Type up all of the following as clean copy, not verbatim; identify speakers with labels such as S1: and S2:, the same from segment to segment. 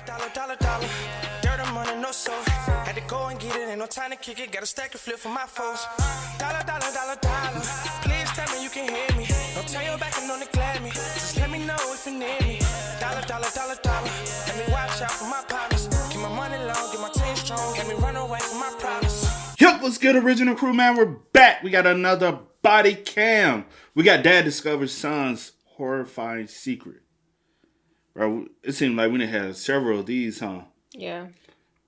S1: Dollar. Dirt and money, no soul. Had to go and get it, ain't no time to kick it. Got a stack of flip for my foes. Dollar. Please tell me you can hear me. Don't turn your back and don't neglect me. Just let me know if you need me. Dollar. Let me watch out for my partners. Keep my money long, get my team strong. Let me run away from my problems.
S2: Yep, what's good, original crew, man? We're back. We got another body cam. We got Dad discovers son's horrifying secret. Bro, it seemed like we done had several of these, huh?
S3: Yeah.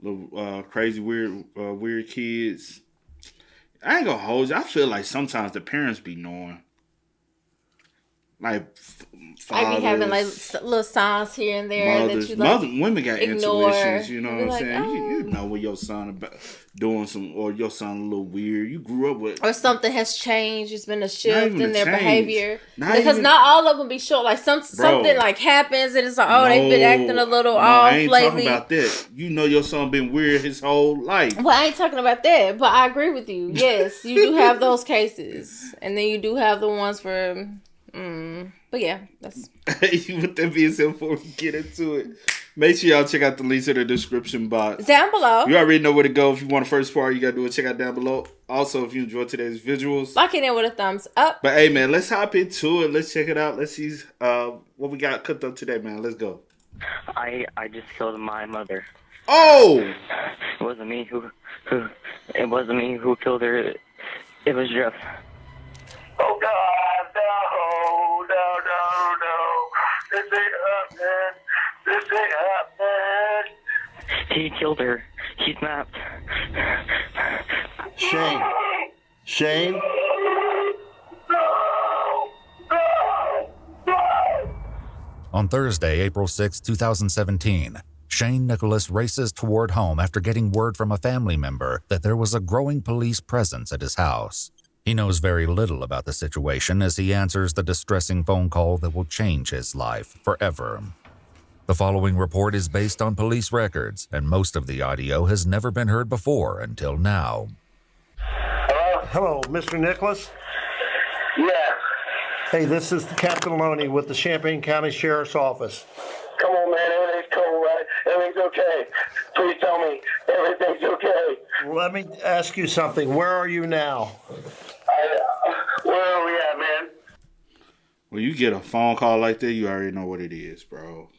S2: Little crazy, weird kids. I ain't gonna hold you. I feel like sometimes the parents be knowing. Like, fathers,
S3: I be having like little signs here and there
S2: mothers,
S3: that you like
S2: women got
S3: ignore.
S2: intuitions, you know what I'm
S3: like,
S2: saying?
S3: oh.
S2: You know when your son about doing some, or your son a little weird. You grew up with,
S3: or something has changed. It's been a shift in their
S2: change.
S3: behavior because not all of them be sure. Like something like happens and it's like, oh, they've been acting a little off
S2: I ain't
S3: lately.
S2: talking about that. You know your son been weird his whole life.
S3: Well, I ain't talking about that, but I agree with you. Yes, you do have those cases, and then you do have the ones for. But yeah, that's.
S2: With that being said, before we get into it, make sure y'all check out the links in the description box.
S3: Down below.
S2: You already know where to go. If you want the first part, you gotta do it. Check out down below. Also, if you enjoyed today's visuals,
S3: lock it in with a thumbs up.
S2: But hey, man, let's hop into it. Let's check it out. Let's see what we got cooked up today, man. Let's go.
S4: I just killed my mother.
S2: Oh!
S4: It wasn't me who killed her. It was Jeff.
S5: Oh God, no. This ain't happening.
S4: He killed her. He snapped.
S6: Shane?
S7: On Thursday, April 6, 2017, Shane Nicholas races toward home after getting word from a family member that there was a growing police presence at his house. He knows very little about the situation as he answers the distressing phone call that will change his life forever. The following report is based on police records, and most of the audio has never been heard before until now.
S6: Hello, Mr. Nicholas?
S5: Yeah.
S6: Hey, this is Captain Loney with the Champaign County Sheriff's Office.
S5: Come on, man. Everything's cool, right? Everything's okay. Please tell me everything's okay.
S6: Let me ask you something. Where are you now?
S5: Where are we at, man?
S2: When you get a phone call like that, you already know what it is, bro.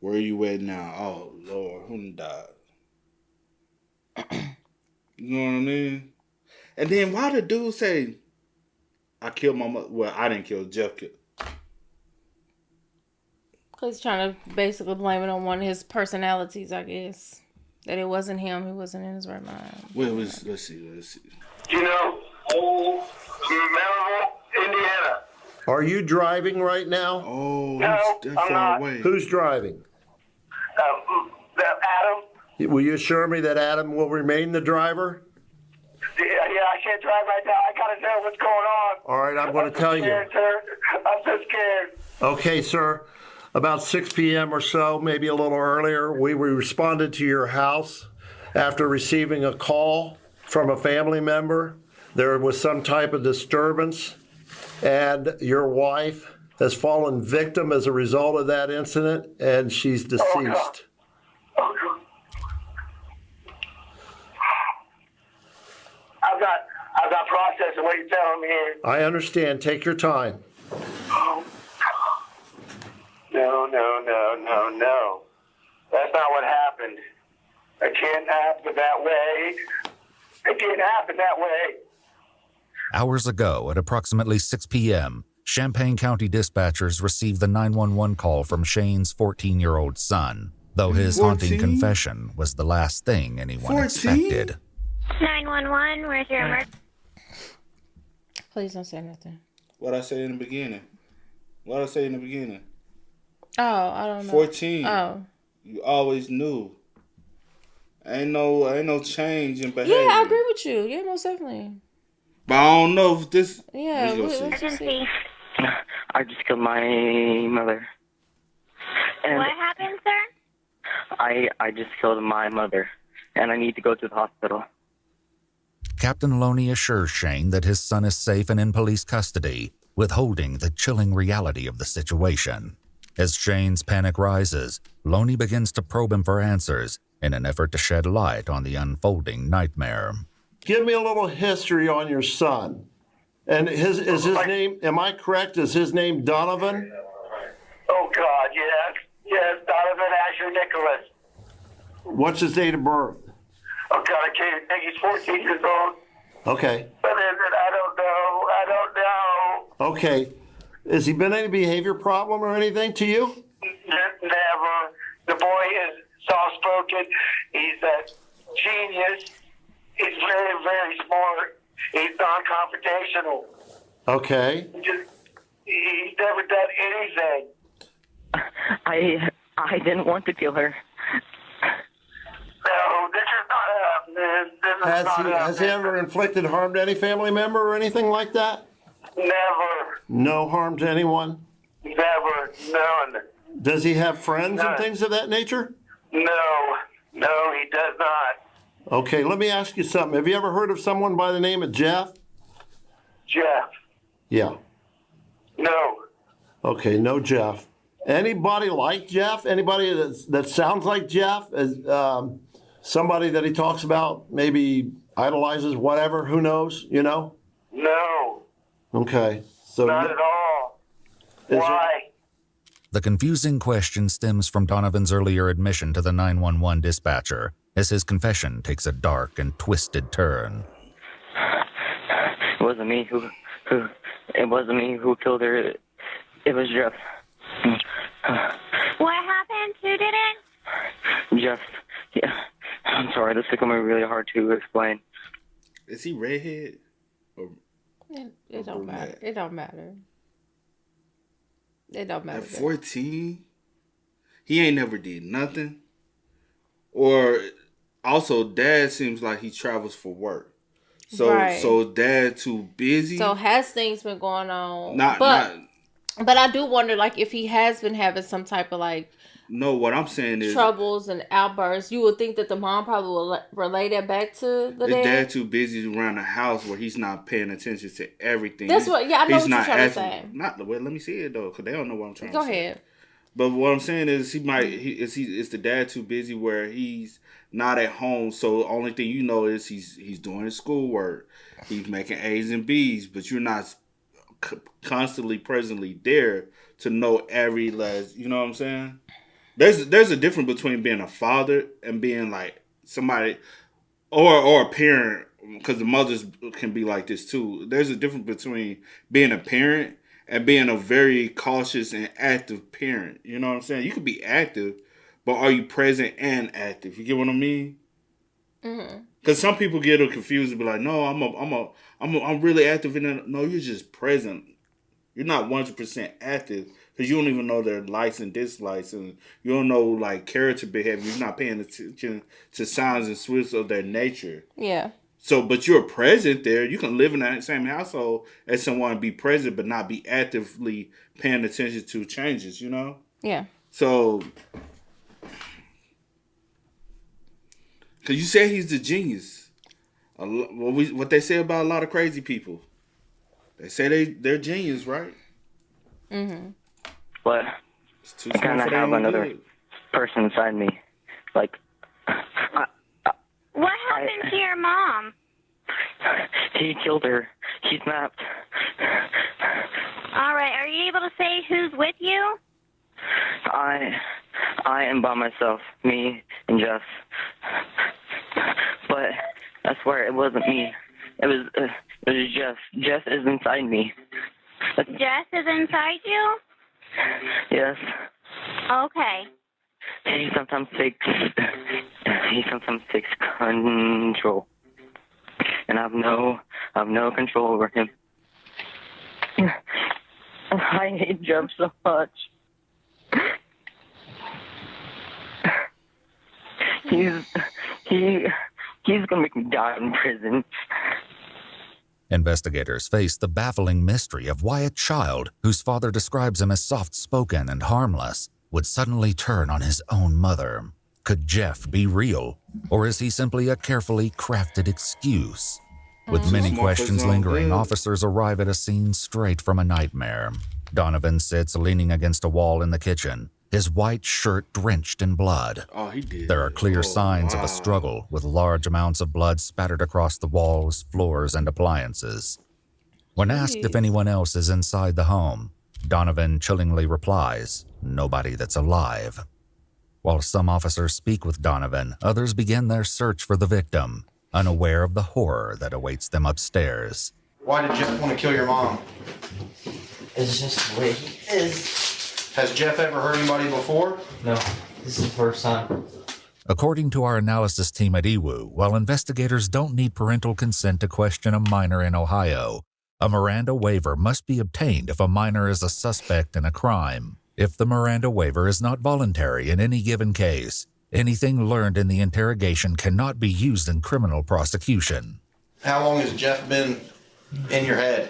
S2: Where are you at now? Oh, Lord, who died? You know what I mean? And then why the dude say, I killed my mother? Well, I didn't kill, Jeff killed.
S3: Because he's trying to basically blame it on one of his personalities, I guess. That it wasn't him. He wasn't in his right mind.
S2: Well, let's see.
S5: You know, Melville, Indiana.
S6: Are you driving right now?
S2: Oh,
S5: No,
S2: he's that
S5: I'm
S2: far
S5: not.
S2: away.
S6: Who's driving?
S5: Adam.
S6: Will you assure me that Adam will remain the driver?
S5: Yeah, I can't drive right now. I gotta know what's going on.
S6: All right, I'm going to tell you.
S5: Scared, sir. I'm so scared.
S6: Okay, sir. About 6 p.m. or so, maybe a little earlier, we responded to your house after receiving a call from a family member. There was some type of disturbance, and your wife has fallen victim as a result of that incident, and she's deceased.
S5: Oh, God. I've got processing what you're telling me here.
S6: I understand. Take your time.
S5: Oh. No. That's not what happened. It can't happen that way. It can't happen that way.
S7: Hours ago, at approximately 6 p.m., Champaign County dispatchers received the 911 call from Shane's 14-year-old son, though his
S2: 14?
S7: haunting confession was the last thing anyone
S2: 14?
S7: expected.
S8: 911, where's your emergency?
S3: Please don't say nothing.
S2: What'd I say in the beginning?
S3: Oh, I don't know.
S2: 14.
S3: Oh.
S2: You always knew. Ain't no change in behavior.
S3: Yeah, I agree with you. Yeah, most definitely.
S2: But I don't know if this.
S3: Yeah,
S2: let's go see.
S8: Emergency.
S4: I just killed my mother. And
S8: What happened, sir?
S4: I just killed my mother, and I need to go to the hospital.
S7: Captain Loney assures Shane that his son is safe and in police custody, withholding the chilling reality of the situation. As Shane's panic rises, Loney begins to probe him for answers in an effort to shed light on the unfolding nightmare.
S6: Give me a little history on your son. And is his name, am I correct, is his name Donovan?
S5: Oh, God, yes. Yes, Donovan Asher Nicholas.
S6: What's his date of birth?
S5: Oh, God, I can't think he's 14 years old.
S6: Okay.
S5: What is it? I don't know. I don't know.
S6: Okay. Has he been any behavior problem or anything to you?
S5: Never. The boy is soft-spoken. He's a genius. He's very, very smart. He's non-confrontational.
S6: Okay.
S5: He's never done anything.
S4: I didn't want to kill her.
S5: No, this is not happening. This is not happening.
S6: Has he ever inflicted harm to any family member or anything like that?
S5: Never.
S6: No harm to anyone?
S5: Never. None.
S6: Does he have friends and
S5: None.
S6: things of that nature?
S5: No. No, he does not.
S6: Okay, let me ask you something. Have you ever heard of someone by the name of Jeff?
S5: Jeff.
S6: Yeah.
S5: No.
S6: Okay, no Jeff. Anybody like Jeff? Anybody that sounds like Jeff? As somebody that he talks about, maybe idolizes, whatever, who knows, you know?
S5: No.
S6: Okay. So
S5: Not at all.
S6: Is
S5: Why?
S7: The confusing question stems from Donovan's earlier admission to the 911 dispatcher, as his confession takes a dark and twisted turn.
S4: It wasn't me who killed her. It was Jeff.
S8: What happened? Who did it?
S4: Jeff. Yeah. I'm sorry, this is going to be really hard to explain.
S2: Is he redhead?
S3: It don't matter. It don't matter. It don't matter.
S2: At 14, he ain't never did nothing. Or also, dad seems like he travels for work. So,
S3: Right.
S2: so dad too busy.
S3: So has things been going on?
S2: Not.
S3: But I do wonder, like, if he has been having some type of like
S2: No, what I'm saying is,
S3: troubles and outbursts, you would think that the mom probably will relay that back to the
S2: his
S3: dad.
S2: dad too busy around the house where he's not paying attention to everything.
S3: That's what. Yeah, I know
S2: He's
S3: what you're
S2: not
S3: trying to
S2: asking-
S3: say.
S2: Not well. Let me see it though, because they don't know what I'm trying
S3: Go
S2: to say.
S3: ahead.
S2: But what I'm saying is, is the dad too busy where he's not at home. So the only thing you know is he's doing his schoolwork, he's making A's and B's, but you're not constantly presently there to know every last. You know what I'm saying? There's a difference between being a father and being like somebody or a parent, because the mothers can be like this too. There's a difference between being a parent and being a very cautious and active parent. You know what I'm saying? You could be active, but are you present and active? You get what I mean? Because some people get confused and be like, "No, I'm really active in it." No, you're just present. You're not 100% active because you don't even know their likes and dislikes, and you don't know like character behavior. You're not paying attention to signs and switches of their nature.
S3: Yeah.
S2: So, but you're present there. You can live in that same household as someone and be present, but not be actively paying attention to changes, you know?
S3: Yeah.
S2: So, because you say he's the genius. What they say about a lot of crazy people. They say they're genius, right?
S3: Mm-hmm.
S4: But
S2: It's too
S4: I kind
S2: smart
S4: of
S2: for their
S4: have
S2: own
S4: another
S2: good.
S4: person inside me. Like,
S8: What happened to your mom?
S4: he killed her. He snapped.
S8: All right. Are you able to say who's with you?
S4: I am by myself, me and Jeff. But I swear it wasn't me. It was Jeff. Jeff is inside me.
S8: Jess is inside you?
S4: Yes.
S8: Okay.
S4: He sometimes takes control, and I've no control over him. I hate Jeff so much. He's gonna make me die in prison.
S7: Investigators face the baffling mystery of why a child, whose father describes him as soft-spoken and harmless, would suddenly turn on his own mother. Could Jeff be real, or is he simply a carefully crafted excuse? With many
S2: Smart for
S7: questions
S2: his own
S7: lingering,
S2: good.
S7: officers arrive at a scene straight from a nightmare. Donovan sits leaning against a wall in the kitchen, his white shirt drenched in blood.
S2: Oh, he did.
S7: There are clear signs of a struggle, with large amounts of blood spattered across the walls, floors, and appliances. When asked if anyone else is inside the home, Donovan chillingly replies, "Nobody that's alive." While some officers speak with Donovan, others begin their search for the victim, unaware of the horror that awaits them upstairs.
S9: Why did Jeff want to kill your mom?
S10: It's just the way he is.
S9: Has Jeff ever hurt anybody before?
S10: No, this is the first time.
S7: According to our analysis team at EWU, while investigators don't need parental consent to question a minor in Ohio, a Miranda waiver must be obtained if a minor is a suspect in a crime. If the Miranda waiver is not voluntary in any given case, anything learned in the interrogation cannot be used in criminal prosecution.
S9: How long has Jeff been in your head?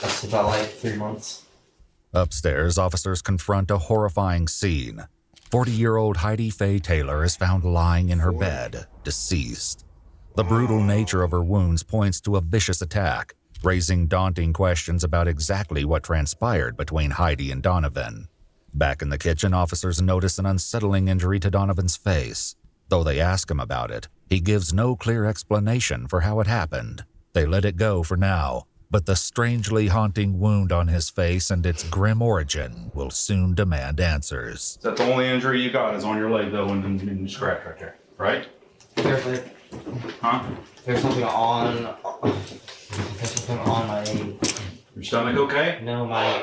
S10: That's about like 3 months.
S7: Upstairs, officers confront a horrifying scene. 40-year-old Heidi Faye Taylor is found lying in her bed, deceased. The brutal nature of her wounds points to a vicious attack, raising daunting questions about exactly what transpired between Heidi and Donovan. Back in the kitchen, officers notice an unsettling injury to Donovan's face. Though they ask him about it, he gives no clear explanation for how it happened. They let it go for now, but the strangely haunting wound on his face and its grim origin will soon demand answers.
S2: Is that the only injury you got is on your leg, though, and the scratch right there, right?
S10: There's like,
S2: Huh?
S10: there's something on my,
S2: Your stomach okay?
S10: no, my,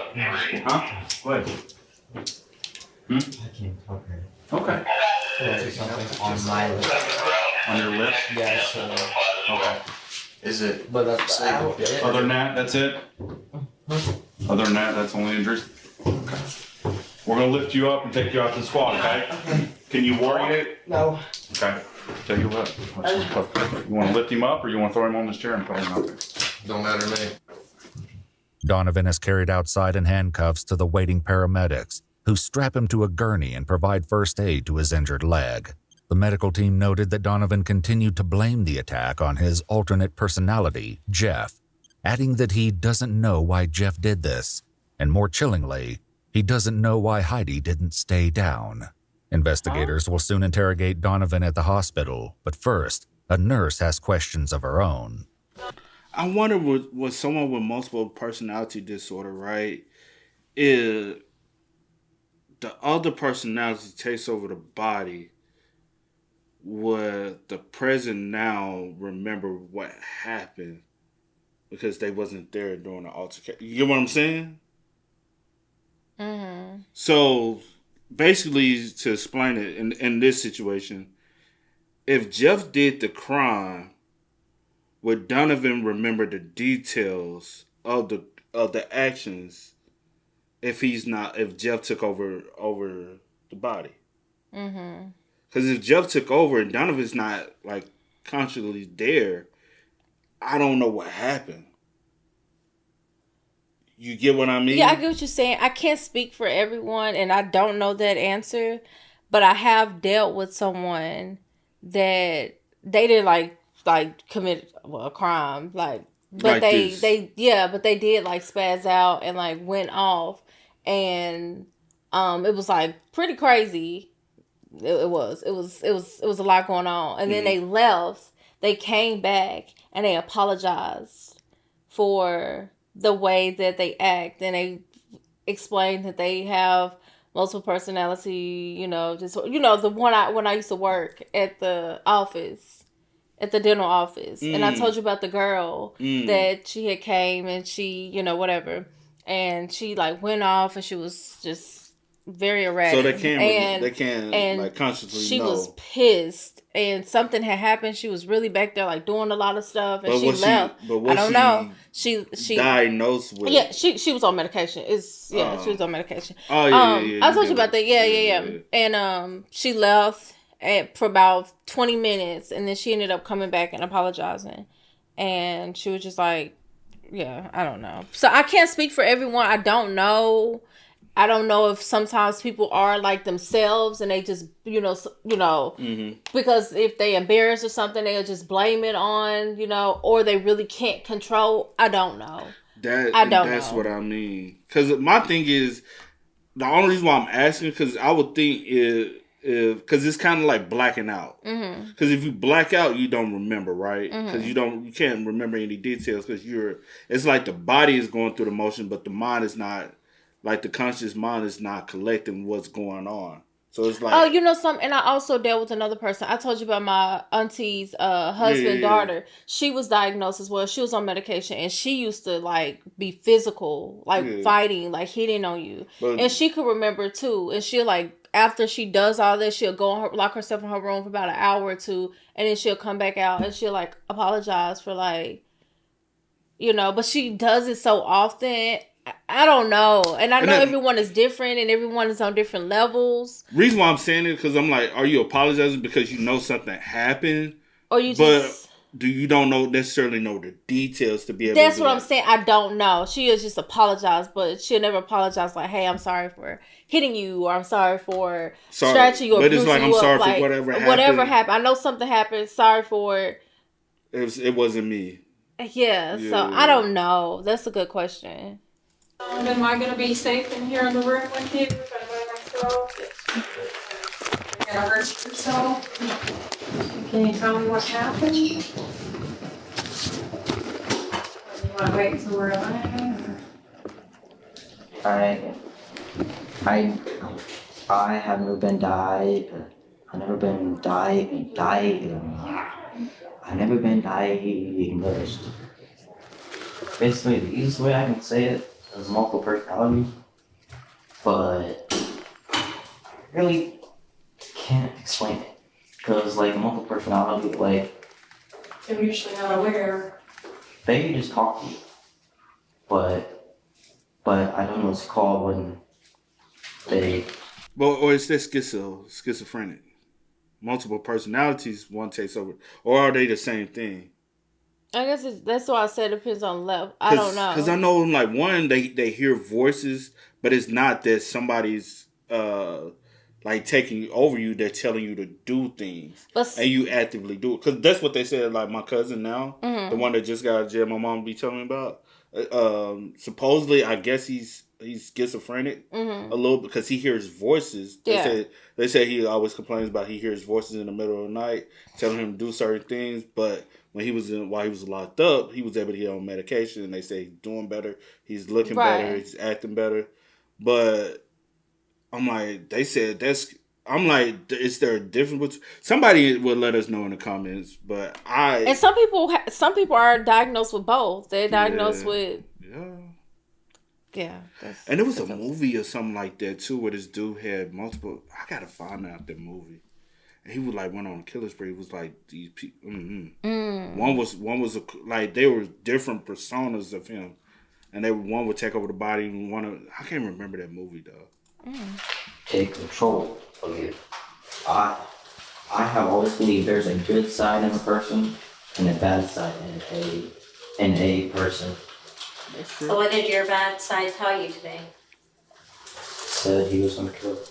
S2: Huh? What?
S10: I can't talk right.
S2: Okay.
S10: There's something on my lip.
S2: On your lip?
S10: Yeah, so,
S2: Okay.
S9: Is it?
S10: but that's about it.
S2: Other than that, that's it? Other than that, that's only injuries? Okay. We're gonna lift you up and take you out to the squad, okay? Can you worry it?
S10: No.
S2: Okay. Tell you what, you wanna lift him up or you wanna throw him on this chair and put him out there?
S9: Don't matter to me.
S7: Donovan is carried outside in handcuffs to the waiting paramedics, who strap him to a gurney and provide first aid to his injured leg. The medical team noted that Donovan continued to blame the attack on his alternate personality, Jeff, adding that he doesn't know why Jeff did this, and more chillingly, he doesn't know why Heidi didn't stay down. Investigators will soon interrogate Donovan at the hospital, but first, a nurse has questions of her own.
S2: I wonder with someone with multiple personality disorder, right? Is the other personality takes over the body, would the present now remember what happened because they wasn't there during the altercation? You get what I'm saying?
S3: Mm-hmm.
S2: So basically, to explain it in this situation, if Jeff did the crime, would Donovan remember the details of the actions if Jeff took over the body?
S3: Mm-hmm.
S2: Because if Jeff took over and Donovan's not like consciously there, I don't know what happened. You get what I mean?
S3: Yeah, I get what you're saying. I can't speak for everyone, and I don't know that answer, but I have dealt with someone that they didn't like commit a crime, but
S2: Like
S3: they
S2: this.
S3: but they did like spaz out and like went off, and it was like pretty crazy. It was a lot going on, and then they left. They came back and they apologized for the way that they act, and they explained that they have multiple personality. The one when I used to work at the office, at the dental office, and I told you about the girl that she had came and she whatever, and she like went off and she was just very erratic.
S2: So they can't like consciously
S3: she
S2: know.
S3: was pissed, and something had happened. She was really back there like doing a lot of stuff, and
S2: But
S3: she
S2: was she-
S3: left.
S2: but was
S3: I don't
S2: she
S3: know. She
S2: diagnosed with.
S3: yeah, she was on medication. She was on medication.
S2: Oh yeah.
S3: I told you about that. Yeah. And she left for about 20 minutes, and then she ended up coming back and apologizing, and she was just like, yeah, I don't know. So I can't speak for everyone. I don't know if sometimes people are like themselves and they just, because if they embarrassed or something, they'll just blame it on, or they really can't control. I don't know.
S2: That's what I mean. Because my thing is, the only reason why I'm asking, because I would think because it's kind of like blacking out. Because if you black out, you don't remember, right? Because you can't remember any details because it's like the body is going through the motion, but the mind is not, like the conscious mind is not collecting what's going on. So it's like,
S3: and I also dealt with another person. I told you about my auntie's husband, daughter. She was diagnosed as well. She was on medication, and she used to like be physical, like fighting, like hitting on you, and she could remember too. And she'll like after she does all this, she'll go lock herself in her room for about an hour or two, and then she'll come back out and she'll like apologize for like, but she does it so often. I don't know. And I know everyone is different and everyone is on different levels.
S2: Reason why I'm saying it because I'm like, are you apologizing because you know something happened?
S3: Or you just...
S2: do you don't necessarily know the details to be able
S3: That's
S2: to
S3: what I'm saying. I don't know. She'll just apologize, but she'll never apologize like, hey, I'm sorry for hitting you, or I'm sorry for scratching you, or bruising you up. But it's like, I'm sorry for whatever happened. Whatever happened. I know something happened. Sorry for it.
S2: It wasn't me.
S3: Yeah, so I don't know. That's a good question.
S11: Am I going to be safe in here in the room with you if I'm by myself? You're going to hurt yourself? Can you tell me what happened? Or do you want to wait until we're alone?
S10: I have never been I've never been diagnosed. Basically, the easiest way I can say it is multiple personality, but I really can't explain it. Because, like, multiple personality, like...
S11: They're usually not aware.
S10: They just talk to you. But I don't know what it's called when they...
S2: Well, or is that schizophrenic? Multiple personalities, one takes over. Or are they the same thing?
S3: I guess that's why I said it depends on level. I don't know.
S2: Because I know, like, one, they hear voices, but it's not that somebody's, like, taking over you. They're telling you to do things. And you actively do it. Because that's what they said, like, my cousin now, the one that just got out of jail, my mom be telling me about. Supposedly, I guess he's schizophrenic a little because he hears voices. They say he always complains about he hears voices in the middle of the night telling him to do certain things. But while he was locked up, he was able to get on medication, and they say he's doing better, he's looking better, he's acting better. But I'm like, they said I'm like, is there a difference? Somebody will let us know in the comments. But
S3: and some people are diagnosed with both. They're diagnosed with. Yeah.
S2: And there was a movie or something like that too, where this dude had multiple. I gotta find out that movie. And he was like went on a killer spree. It was like these people. One was like they were different personas of him, and one would take over the body, and I can't remember that movie though.
S10: Take control of you. I have always believed there's a good side in a person and a bad side in a person.
S12: So what did your bad side tell you today?
S10: Said he was gonna kill her.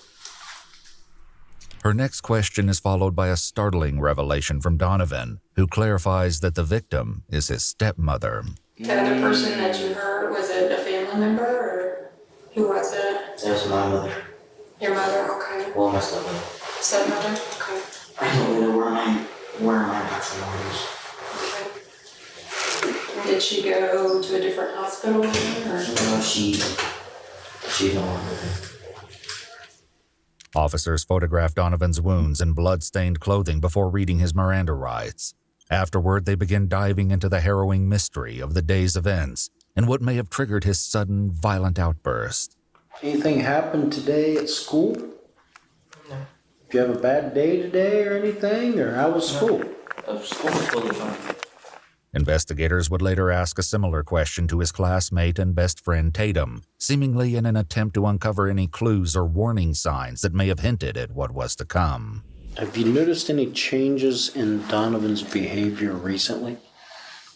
S7: Her next question is followed by a startling revelation from Donovan, who clarifies that the victim is his stepmother.
S11: The other person that you heard, was it a family member or who was it?
S10: It was my mother.
S11: Your mother, okay.
S10: Well, my stepmother.
S11: Stepmother, okay.
S10: I don't know where my actual mother is.
S11: Did she go to a different hospital or?
S10: No, she's no longer there.
S7: Officers photographed Donovan's wounds and blood-stained clothing before reading his Miranda rights. Afterward, they begin diving into the harrowing mystery of the day's events and what may have triggered his sudden, violent outburst.
S13: Anything happened today at school?
S10: No.
S13: Did you have a bad day today or anything? Or how was school?
S10: School was totally fine.
S7: Investigators would later ask a similar question to his classmate and best friend Tatum, seemingly in an attempt to uncover any clues or warning signs that may have hinted at what was to come.
S13: Have you noticed any changes in Donovan's behavior recently?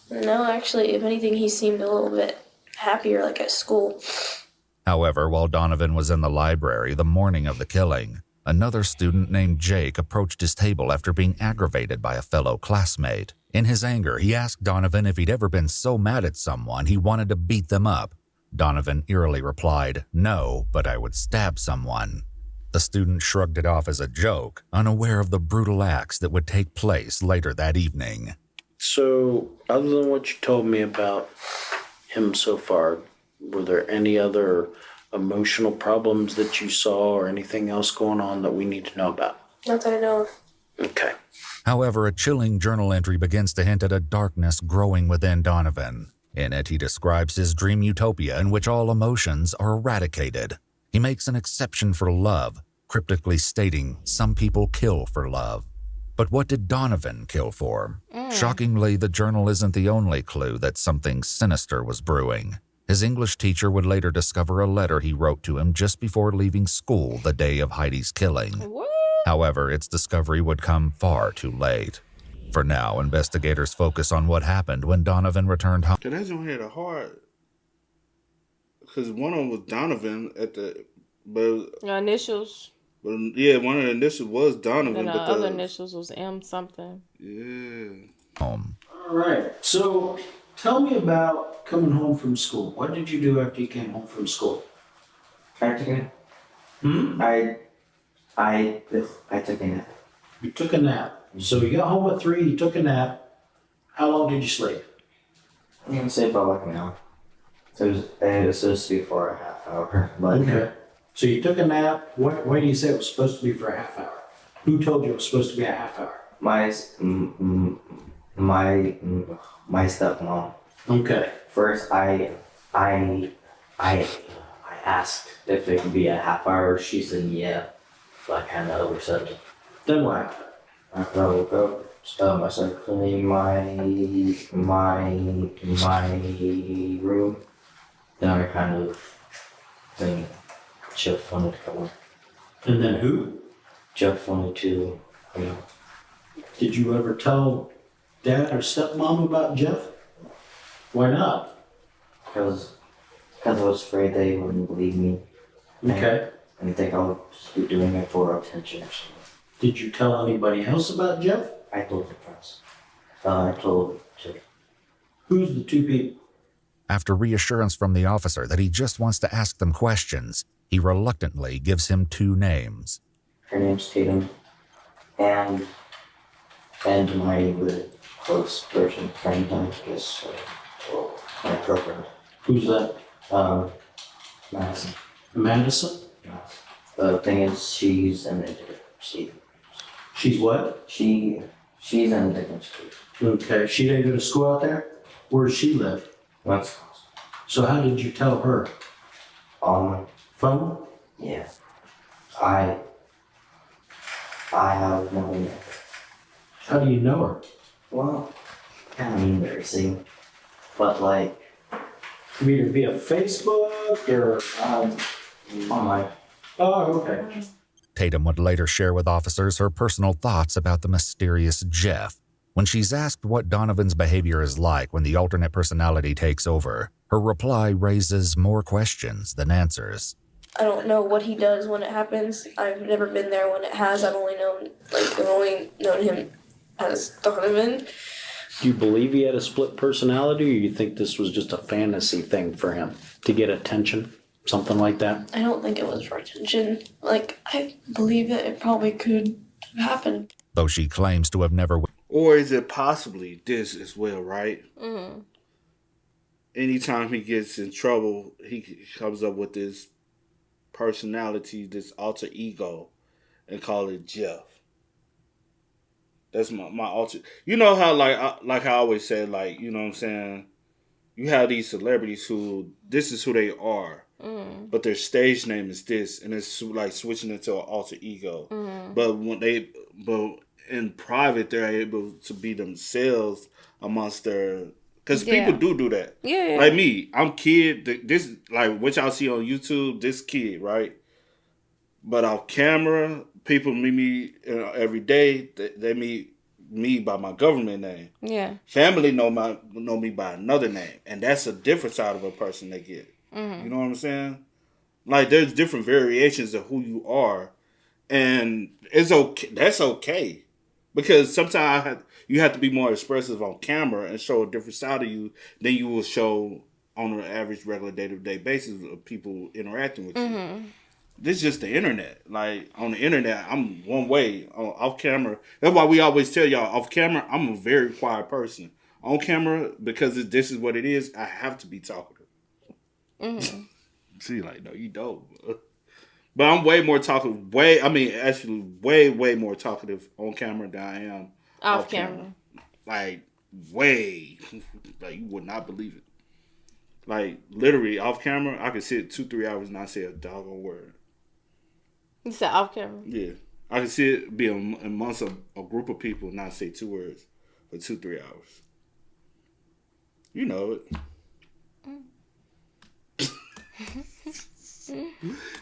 S14: No, actually, if anything, he seemed a little bit happier, like at school.
S7: However, while Donovan was in the library the morning of the killing, Another student named Jake approached his table after being aggravated by a fellow classmate. In his anger, he asked Donovan if he'd ever been so mad at someone he wanted to beat them up. Donovan eerily replied, "No, but I would stab someone." The student shrugged it off as a joke, unaware of the brutal acts that would take place later that evening.
S13: So, other than what you told me about him so far, were there any other emotional problems that you saw or anything else going on that we need to know about?
S14: Not that I know of.
S13: Okay.
S7: However, a chilling journal entry begins to hint at a darkness growing within Donovan. In it, he describes his dream utopia in which all emotions are eradicated. He makes an exception for love, cryptically stating some people kill for love. But what did Donovan kill for? Shockingly, the journal isn't the only clue that something sinister was brewing. His English teacher would later discover a letter he wrote to him just before leaving school the day of Heidi's killing.
S3: What?
S7: However, its discovery would come far too late. For now, investigators focus on what happened when Donovan returned home.
S2: That's gonna hit a hard. Because one of them was Donovan at the, but
S3: Initials.
S2: But yeah, one of the initials was Donovan,
S3: And the
S2: but
S3: other initials was M something.
S2: Yeah.
S7: Home.
S13: All right. So, tell me about coming home from school. What did you do after you came home from school?
S10: I took a I took a nap.
S13: You took a nap. So you got home at 3, you took a nap. How long did you sleep?
S10: I'm gonna say about like an hour. So it was supposed to be for a half hour. But
S13: Okay. So you took a nap. Why do you say it was supposed to be for a half hour? Who told you it was supposed to be a half hour?
S10: my stepmom.
S13: Okay.
S10: First, I asked if it could be a half hour. She said yeah. So I kind of oversaid it.
S13: Then what happened?
S10: After I woke up, I started cleaning my room. Then I kind of think Jeff wanted to come in.
S13: And then who?
S10: Jeff wanted to,
S13: Did you ever tell Dad or stepmom about Jeff? Why not?
S10: Because I was afraid they wouldn't believe me.
S13: Okay.
S10: And think I was doing it for attention or something.
S13: Did you tell anybody else about Jeff?
S10: I told the friends. I told Jeff.
S13: Who's the two people?
S7: After reassurance from the officer that he just wants to ask them questions, he reluctantly gives him 2 names.
S10: Her name's Tatum. And my really close person, friend, I guess, my girlfriend.
S13: Who's that?
S10: Madison.
S13: Madison?
S10: The thing is, she's an addicted.
S13: She's what?
S10: She's an addicted street.
S13: Okay. She didn't go to school out there? Where does she live?
S10: West Coast.
S13: So how did you tell her?
S10: On
S13: Phone?
S10: Yeah. I have no idea.
S13: How do you know her?
S10: Well, kind of embarrassing. But like,
S13: Either via Facebook or
S10: online.
S13: Oh, okay.
S7: Tatum would later share with officers her personal thoughts about the mysterious Jeff. When she's asked what Donovan's behavior is like when the alternate personality takes over, her reply raises more questions than answers.
S14: I don't know what he does when it happens. I've never been there when it has. I've only known him as Donovan.
S13: Do you believe he had a split personality, or you think this was just a fantasy thing for him to get attention? Something like that?
S14: I don't think it was for attention. I believe that it probably could have happened.
S7: Though she claims to have never...
S2: Or is it possibly this as well, right?
S3: Mm-hmm.
S2: Anytime he gets in trouble, he comes up with this personality, this alter ego, and call it Jeff. That's my alter. You know how like I always say, like, you know what I'm saying? You have these celebrities who this is who they are, but their stage name is this, and it's like switching into an alter ego. But but in private, they're able to be themselves amongst their. Because people do that.
S3: Yeah.
S2: Like me, I'm kid. This like what y'all see on YouTube. This kid, right? But off camera, people meet me every day. They meet me by my government name.
S3: Yeah.
S2: Family know me by another name, and that's a different side of a person they get. You know what I'm saying? Like there's different variations of who you are, And it's okay. That's okay. Because sometimes you have to be more expressive on camera and show a different side of you than you will show on an average regular day-to-day basis of people interacting with you. This is just the internet. Like, on the internet, I'm one way. Off camera, that's why we always tell y'all, off camera, I'm a very quiet person. On camera, because this is what it is, I have to be talkative. See, like, no, you don't. But I'm way more talkative. Way more talkative on camera than I am
S3: Off camera.
S2: Like, way. Like, you would not believe it. Like, literally, off camera, I could sit 2-3 hours and not say a doggone word.
S3: You said off camera?
S2: Yeah. I could sit, be amongst a group of people and not say 2 words for 2-3 hours. You know it.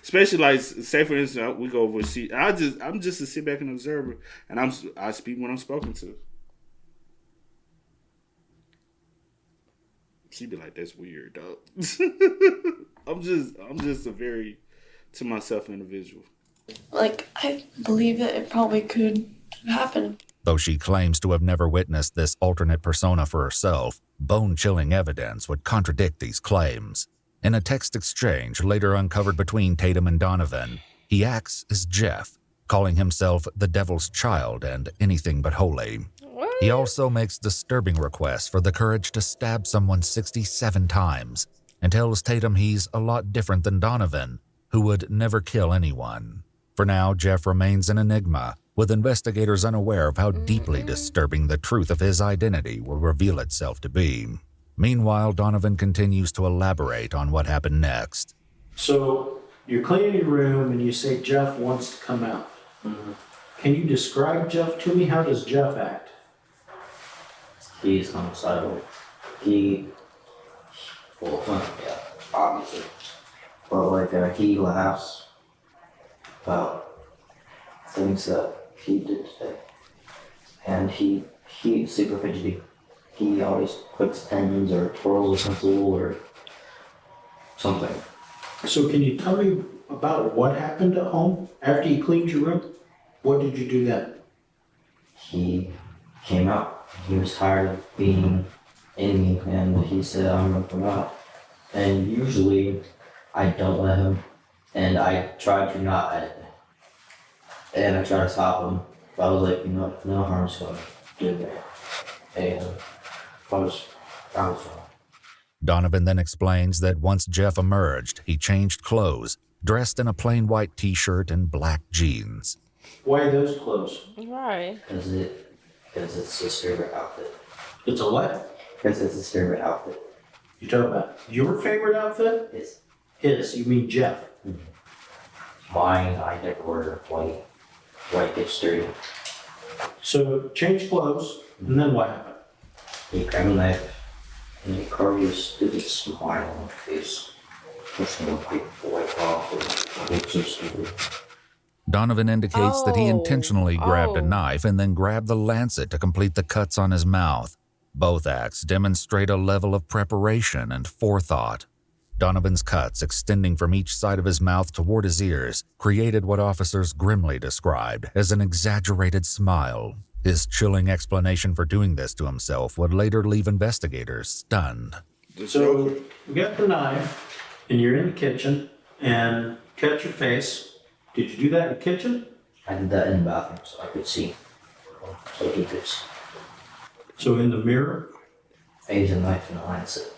S2: Especially, like, say for instance, we go overseas. I'm just a sit back and observer, and I speak when I'm spoken to. She'd be like, "That's weird, dog." I'm just a very to myself individual.
S14: Like, I believe that it probably could happen.
S7: Though she claims to have never witnessed this alternate persona for herself, bone-chilling evidence would contradict these claims. In a text exchange later uncovered between Tatum and Donovan, he acts as Jeff, calling himself the devil's child and anything but holy.
S3: What?
S7: He also makes disturbing requests for the courage to stab someone 67 times and tells Tatum he's a lot different than Donovan, who would never kill anyone. For now, Jeff remains an enigma, with investigators unaware of how deeply disturbing the truth of his identity will reveal itself to be. Meanwhile, Donovan continues to elaborate on what happened next.
S13: So you're cleaning your room and you say Jeff wants to come out. Can you describe Jeff to me? How does Jeff act?
S10: He's homicidal. Obviously. But he laughs about things that he did today. And he's super fidgety. He always clicks pens or twirls a pencil or something.
S13: So can you tell me about what happened at home after you cleaned your room? What did you do then?
S10: He came out. He was tired of being in me and he said, "I'm gonna come out." And usually I don't let him, and I try to not edit. And I try to stop him. But I was like, no harm's going to do that. And I was wrong.
S7: Donovan then explains that once Jeff emerged, he changed clothes, dressed in a plain white t-shirt and black jeans.
S13: Why are those clothes?
S3: Right.
S10: Because it's his favorite outfit.
S13: It's a what?
S10: Because it's his favorite outfit.
S13: You talking about your favorite outfit?
S10: His.
S13: His, you mean Jeff?
S10: Mine, I never order white. White gets dirty.
S13: So change clothes, and then what happened?
S10: He grabbed a knife and he carved his stupid smile on his face. Pushing the white off and looks so stupid.
S7: Donovan indicates that he intentionally grabbed a knife and then grabbed the lancet to complete the cuts on his mouth. Both acts demonstrate a level of preparation and forethought. Donovan's cuts, extending from each side of his mouth toward his ears, created what officers grimly described as an exaggerated smile. His chilling explanation for doing this to himself would later leave investigators stunned.
S13: So you got the knife, and you're in the kitchen, and cut your face. Did you do that in the kitchen?
S10: I did that in the bathroom so I could see. So he could see.
S13: So in the mirror?
S10: I used a knife and a lancet.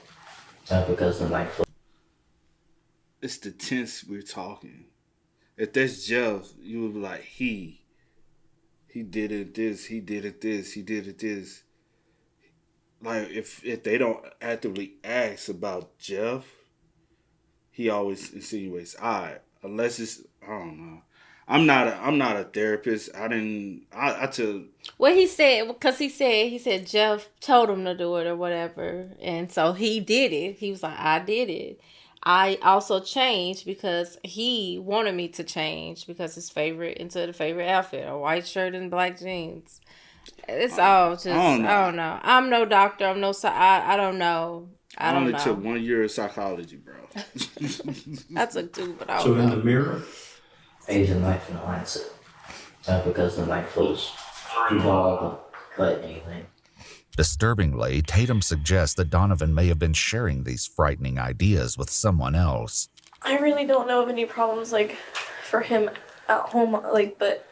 S10: Not because the knife was...
S2: It's the tense we're talking. If that's Jeff, you would be like, he did it this, he did it this, he did it this. Like, if they don't actively ask about Jeff, he always insinuates unless it's, I don't know. I'm not a therapist. I tell.
S3: What he said, because he said Jeff told him to do it or whatever. And so he did it. He was like, I did it. I also changed because he wanted me to change because into the favorite outfit, a white shirt and black jeans. It's all just, I don't know. I'm no doctor. I'm no, I don't know. I don't know.
S2: I only took 1 year of psychology, bro.
S3: I took 2, but I don't
S13: So
S3: know.
S13: in the mirror?
S10: I used a knife and a lancet. because the knife was too long to cut anything.
S7: Disturbingly, Tatum suggests that Donovan may have been sharing these frightening ideas with someone else.
S14: I really don't know of any problems, like, for him at home, like, but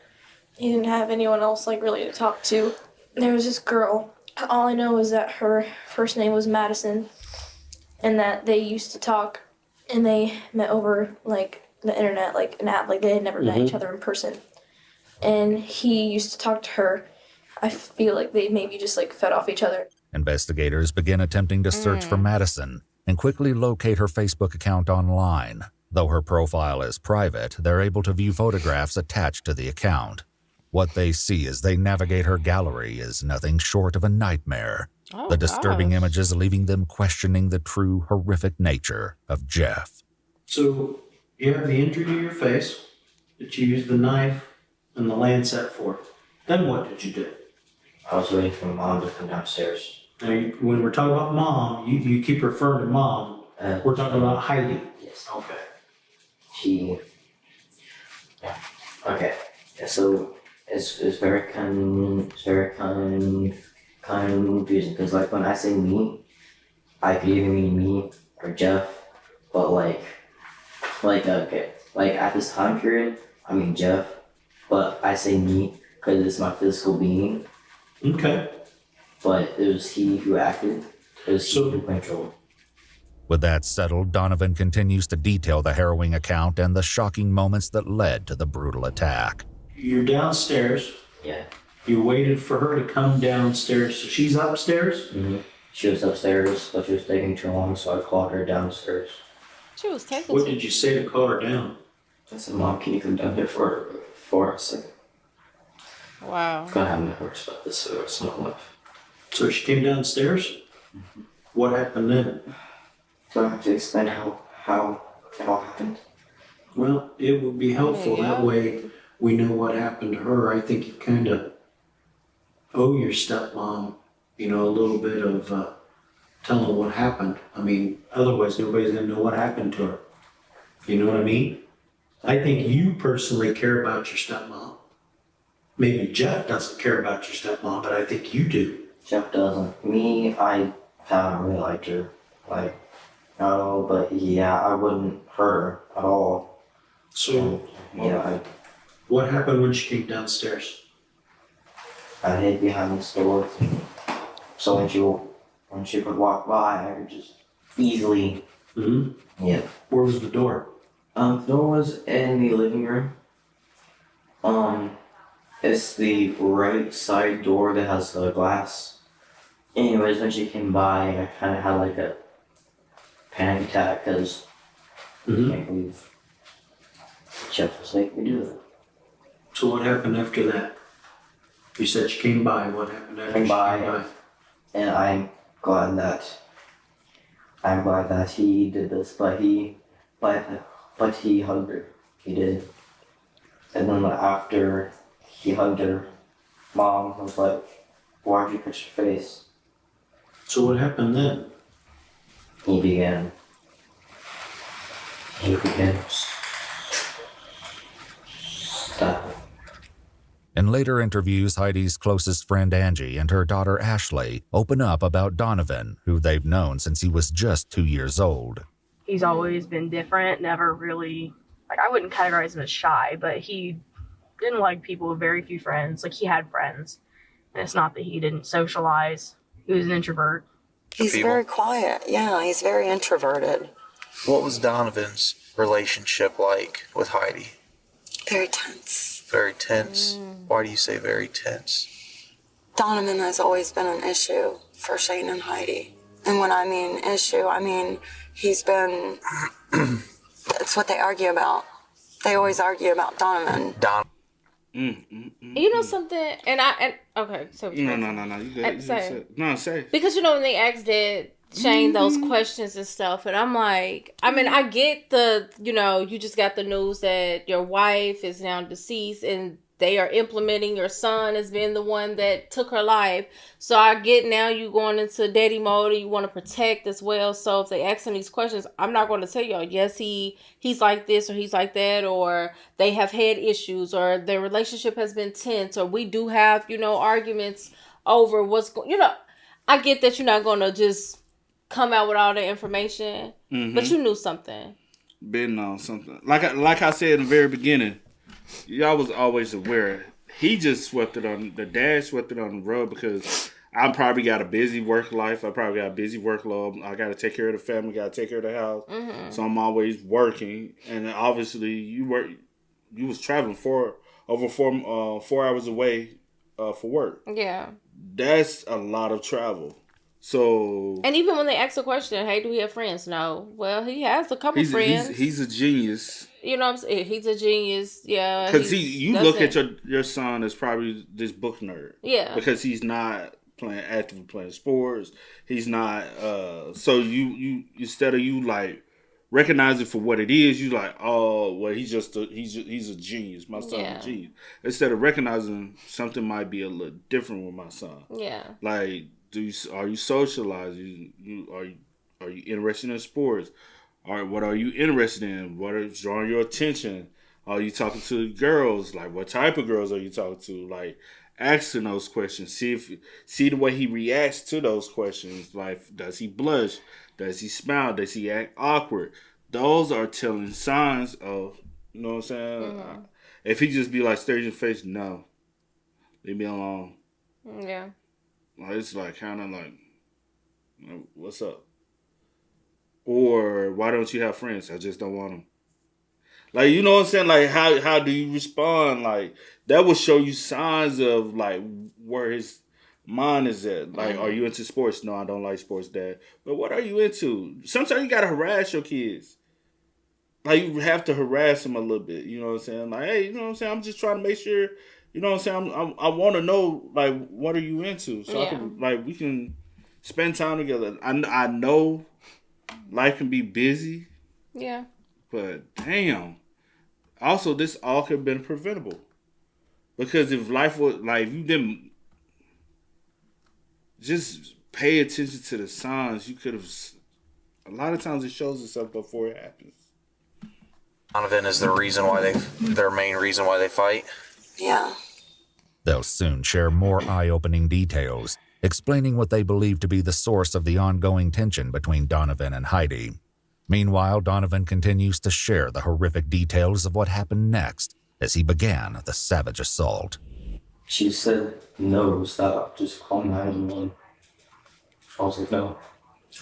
S14: he didn't have anyone else, like, really to talk to. There was this girl. All I know is that her first name was Madison, and that they used to talk, and they met over, like, the internet, like, an app. Like, they had never met each other in person. And he used to talk to her. I feel like they maybe just, like, fed off each other.
S7: Investigators begin attempting to search for Madison and quickly locate her Facebook account online. Though her profile is private, they're able to view photographs attached to the account. What they see as they navigate her gallery is nothing short of a nightmare. The disturbing images leaving them questioning the true horrific nature of Jeff.
S13: So you have the injury to your face that you used the knife and the lancet for. Then what did you do?
S10: I was waiting for Mom to come downstairs.
S13: Now, when we're talking about Mom, you keep referring to Mom. We're talking about Heidi.
S10: Yes.
S13: Okay.
S10: Okay. Yeah, so it's very confusing because like when I say me, I could either mean me or Jeff, but like at this time period, I mean Jeff, but I say me because it's my physical being.
S13: Okay.
S10: But it was he who acted. It was he who controlled.
S7: With that settled, Donovan continues to detail the harrowing account and the shocking moments that led to the brutal attack.
S13: You're downstairs.
S10: Yeah.
S13: You waited for her to come downstairs. So she's upstairs?
S10: Mm-hmm. She was upstairs, but she was taking too long, so I called her downstairs.
S3: She was taking.
S13: What did you say to call her down?
S10: I said, Mom, can you come down here for a second?
S3: Wow.
S10: Gotta have no words about this, so it's not enough.
S13: So she came downstairs? Mm-hmm. What happened then?
S10: Do I have to explain how it all happened?
S13: Well, it would be helpful. That way we know what happened to her. I think you kind of owe your stepmom, a little bit of telling what happened. I mean, otherwise nobody's going to know what happened to her. You know what I mean? I think you personally care about your stepmom. Maybe Jeff doesn't care about your stepmom, but I think you do.
S10: Jeff doesn't. Me, I haven't really liked her. Like, at all, but yeah, I wouldn't hurt her at all.
S13: So, what happened when she came downstairs?
S10: I hid behind the store, so when she would walk by, I could just easily.
S13: Mm-hmm.
S10: Yeah.
S13: Where was the door?
S10: The door was in the living room. It's the right side door that has the glass. Anyways, when she came by, I kind of had like a panic attack because I can't believe Jeff was like, we do that.
S13: So what happened after that? You said she came by. What happened after she came by?
S10: And I'm glad that he did this, but he hugged her. He did. And then after he hugged her, Mom was like, why'd you touch your face?
S13: So what happened then?
S10: He began. Stop.
S7: In later interviews, Heidi's closest friend Angie and her daughter Ashley open up about Donovan, who they've known since he was just 2 years old.
S15: He's always been different, never really, I wouldn't categorize him as shy, but he didn't like people with very few friends. He had friends. And it's not that he didn't socialize. He was an introvert.
S16: He's very quiet. Yeah, he's very introverted.
S9: What was Donovan's relationship like with Heidi?
S16: Very tense.
S9: Very tense? Why do you say very tense?
S16: Donovan has always been an issue for Shane and Heidi. And when I mean issue, I mean he's been... That's what they argue about. They always argue about Donovan.
S3: You know something, okay, so
S2: No. You good? Say.
S3: Because when they asked Shane those questions and stuff, and I'm like, I get the, you just got the news that your wife is now deceased, and they are implementing your son as being the one that took her life. So I get now you going into daddy mode and you want to protect as well. So if they ask him these questions, I'm not going to tell y'all, yes, he's like this or he's like that, or they have had issues, or their relationship has been tense, or we do have, arguments over what's going, I get that you're not going to just come out with all the information, but you knew something.
S2: Been on something. Like I said in the very beginning, y'all was always aware. He just swept it on, the dad swept it on the rug because I probably got a busy work life. I probably got a busy workload. I got to take care of the family, got to take care of the house. So I'm always working. And obviously you was traveling over 4 hours away for work.
S3: Yeah.
S2: That's a lot of travel. So,
S3: and even when they ask a question, hey, do he have friends? No. Well, he has a couple friends.
S2: He's a genius.
S3: You know what I'm saying? He's a genius. Yeah.
S2: Because you look at your son as probably this book nerd.
S3: Yeah.
S2: Because he's not actively playing sports. He's not. So you instead of you like recognize it for what it is, you like, oh well, he's a genius. My son's a genius. Instead of recognizing something might be a little different with my son.
S3: Yeah.
S2: Like. Are you socializing? Are you interested in sports? What are you interested in? What is drawing your attention? Are you talking to girls? Like, what type of girls are you talking to? Like, asking those questions. See the way he reacts to those questions. Like, does he blush? Does he smile? Does he act awkward? Those are telling signs of, you know what I'm saying? If he just be like, stare in your face, no, leave me alone.
S3: Yeah.
S2: It's like kind of like, what's up? Or why don't you have friends? I just don't want them. Like, you know what I'm saying? Like, how do you respond? Like, that will show you signs of like where his mind is at. Like, are you into sports? No, I don't like sports, Dad. But what are you into? Sometimes you gotta harass your kids. Like, you have to harass them a little bit. You know what I'm saying? Like, hey, you know what I'm saying? I'm just trying to make sure. You know what I'm saying? I want to know, like, what are you into? So I can, like, we can spend time together. I know life can be busy.
S3: Yeah.
S2: But, damn. Also, this all could have been preventable. Because if life was, like, if you didn't just pay attention to the signs, you could have, a lot of times it shows itself before it happens.
S9: Donovan is their main reason why they fight.
S16: Yeah.
S7: They'll soon share more eye-opening details, explaining what they believe to be the source of the ongoing tension between Donovan and Heidi. Meanwhile, Donovan continues to share the horrific details of what happened next as he began the savage assault.
S10: She said, no, stop, just call 911. I was like, no.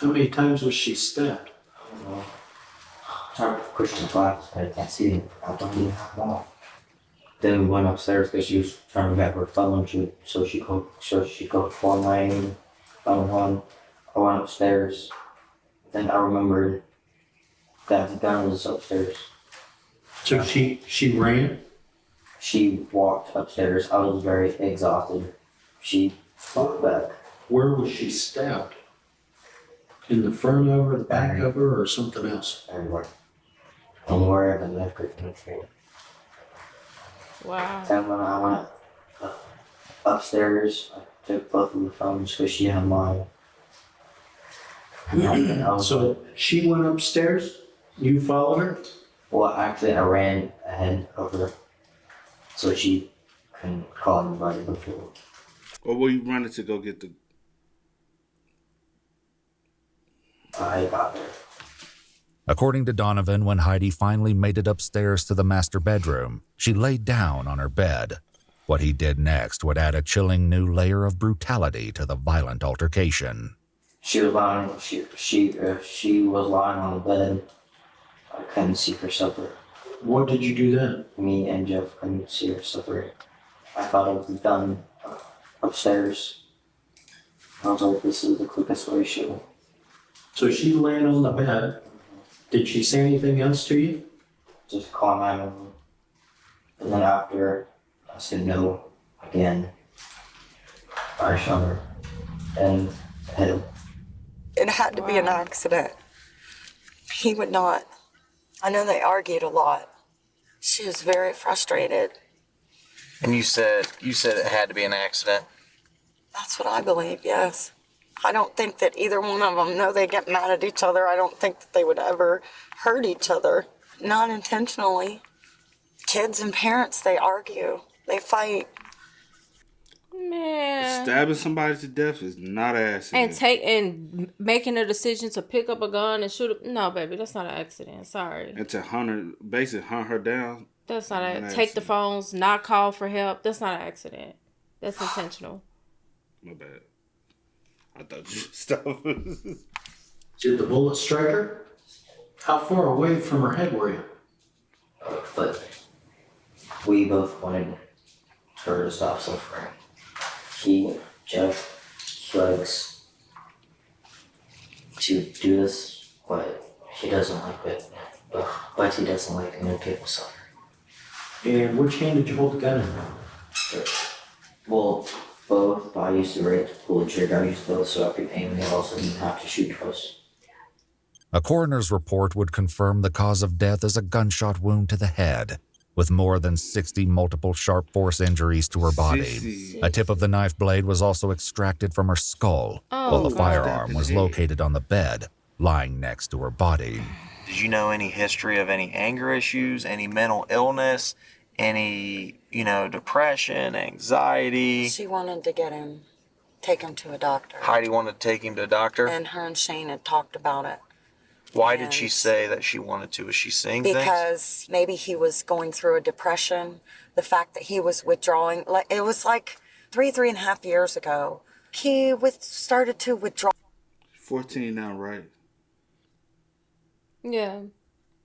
S13: How many times was she stabbed?
S10: I don't know. I'm trying to push the glass, but I can't see it. I don't even have that. Then we went upstairs because she was trying to get her phone, so she could call 911. I went upstairs. Then I remembered that the gun was upstairs.
S13: So she ran?
S10: She walked upstairs. I was very exhausted. She fought back.
S13: Where was she stabbed? In the front of her, the back of her, or something else?
S10: Everywhere. And wherever the knife could penetrate.
S3: Wow.
S10: Then when I went upstairs, I took both of the phones because she had mine.
S13: So she went upstairs? You followed her?
S10: Well, actually, I ran ahead of her so she couldn't call anybody before.
S2: Or were you running to go get the...
S10: I got there.
S7: According to Donovan, when Heidi finally made it upstairs to the master bedroom, she laid down on her bed. What he did next would add a chilling new layer of brutality to the violent altercation.
S10: She was lying. She was lying on the bed. I couldn't see her separate.
S13: What did you do then?
S10: Me and Jeff couldn't see her separate. I thought it was done upstairs. I was like, this is the quickest way she will.
S13: So she laying on the bed. Did she say anything else to you?
S10: Just call 911. And then after, I said no again. I shot her and hit him.
S16: It had to be an accident. He would not. I know they argued a lot. She was very frustrated.
S9: And you said it had to be an accident.
S16: That's what I believe, yes. I don't think that either one of them know they get mad at each other. I don't think that they would ever hurt each other. Not intentionally. Kids and parents, they argue. They fight.
S3: Man.
S2: Stabbing somebody to death is not an accident.
S3: And making a decision to pick up a gun and shoot her. No, baby, that's not an accident. Sorry.
S2: And to basically hunt her down.
S3: That's not an take the phones, not call for help. That's not an accident. That's intentional.
S2: My bad. I thought you stuff.
S13: Did the bullet strike her? How far away from her head were you?
S10: But we both wanted her to stop suffering. Jeff likes to do this, but he doesn't like it. But he doesn't like it when people suffer.
S13: And which hand did you hold the gun in?
S10: Well, both. I used to pull the trigger. I used both so I could aim and also didn't have to shoot twice.
S7: A coroner's report would confirm the cause of death as a gunshot wound to the head, with more than 60 multiple sharp force injuries to her body.
S2: 60.
S7: A tip of the knife blade was also extracted from her skull, while the firearm was located on the bed, lying next to her body.
S9: Did you know any history of any anger issues, any mental illness, any, depression, anxiety?
S16: She wanted to take him to a doctor.
S9: Heidi wanted to take him to a doctor?
S16: And her and Shane had talked about it.
S9: Why did she say that she wanted to? Was she saying things?
S16: Because maybe he was going through a depression. The fact that he was withdrawing, it was like 3.5 years ago. He started to withdraw.
S2: 14 now, right?
S3: Yeah.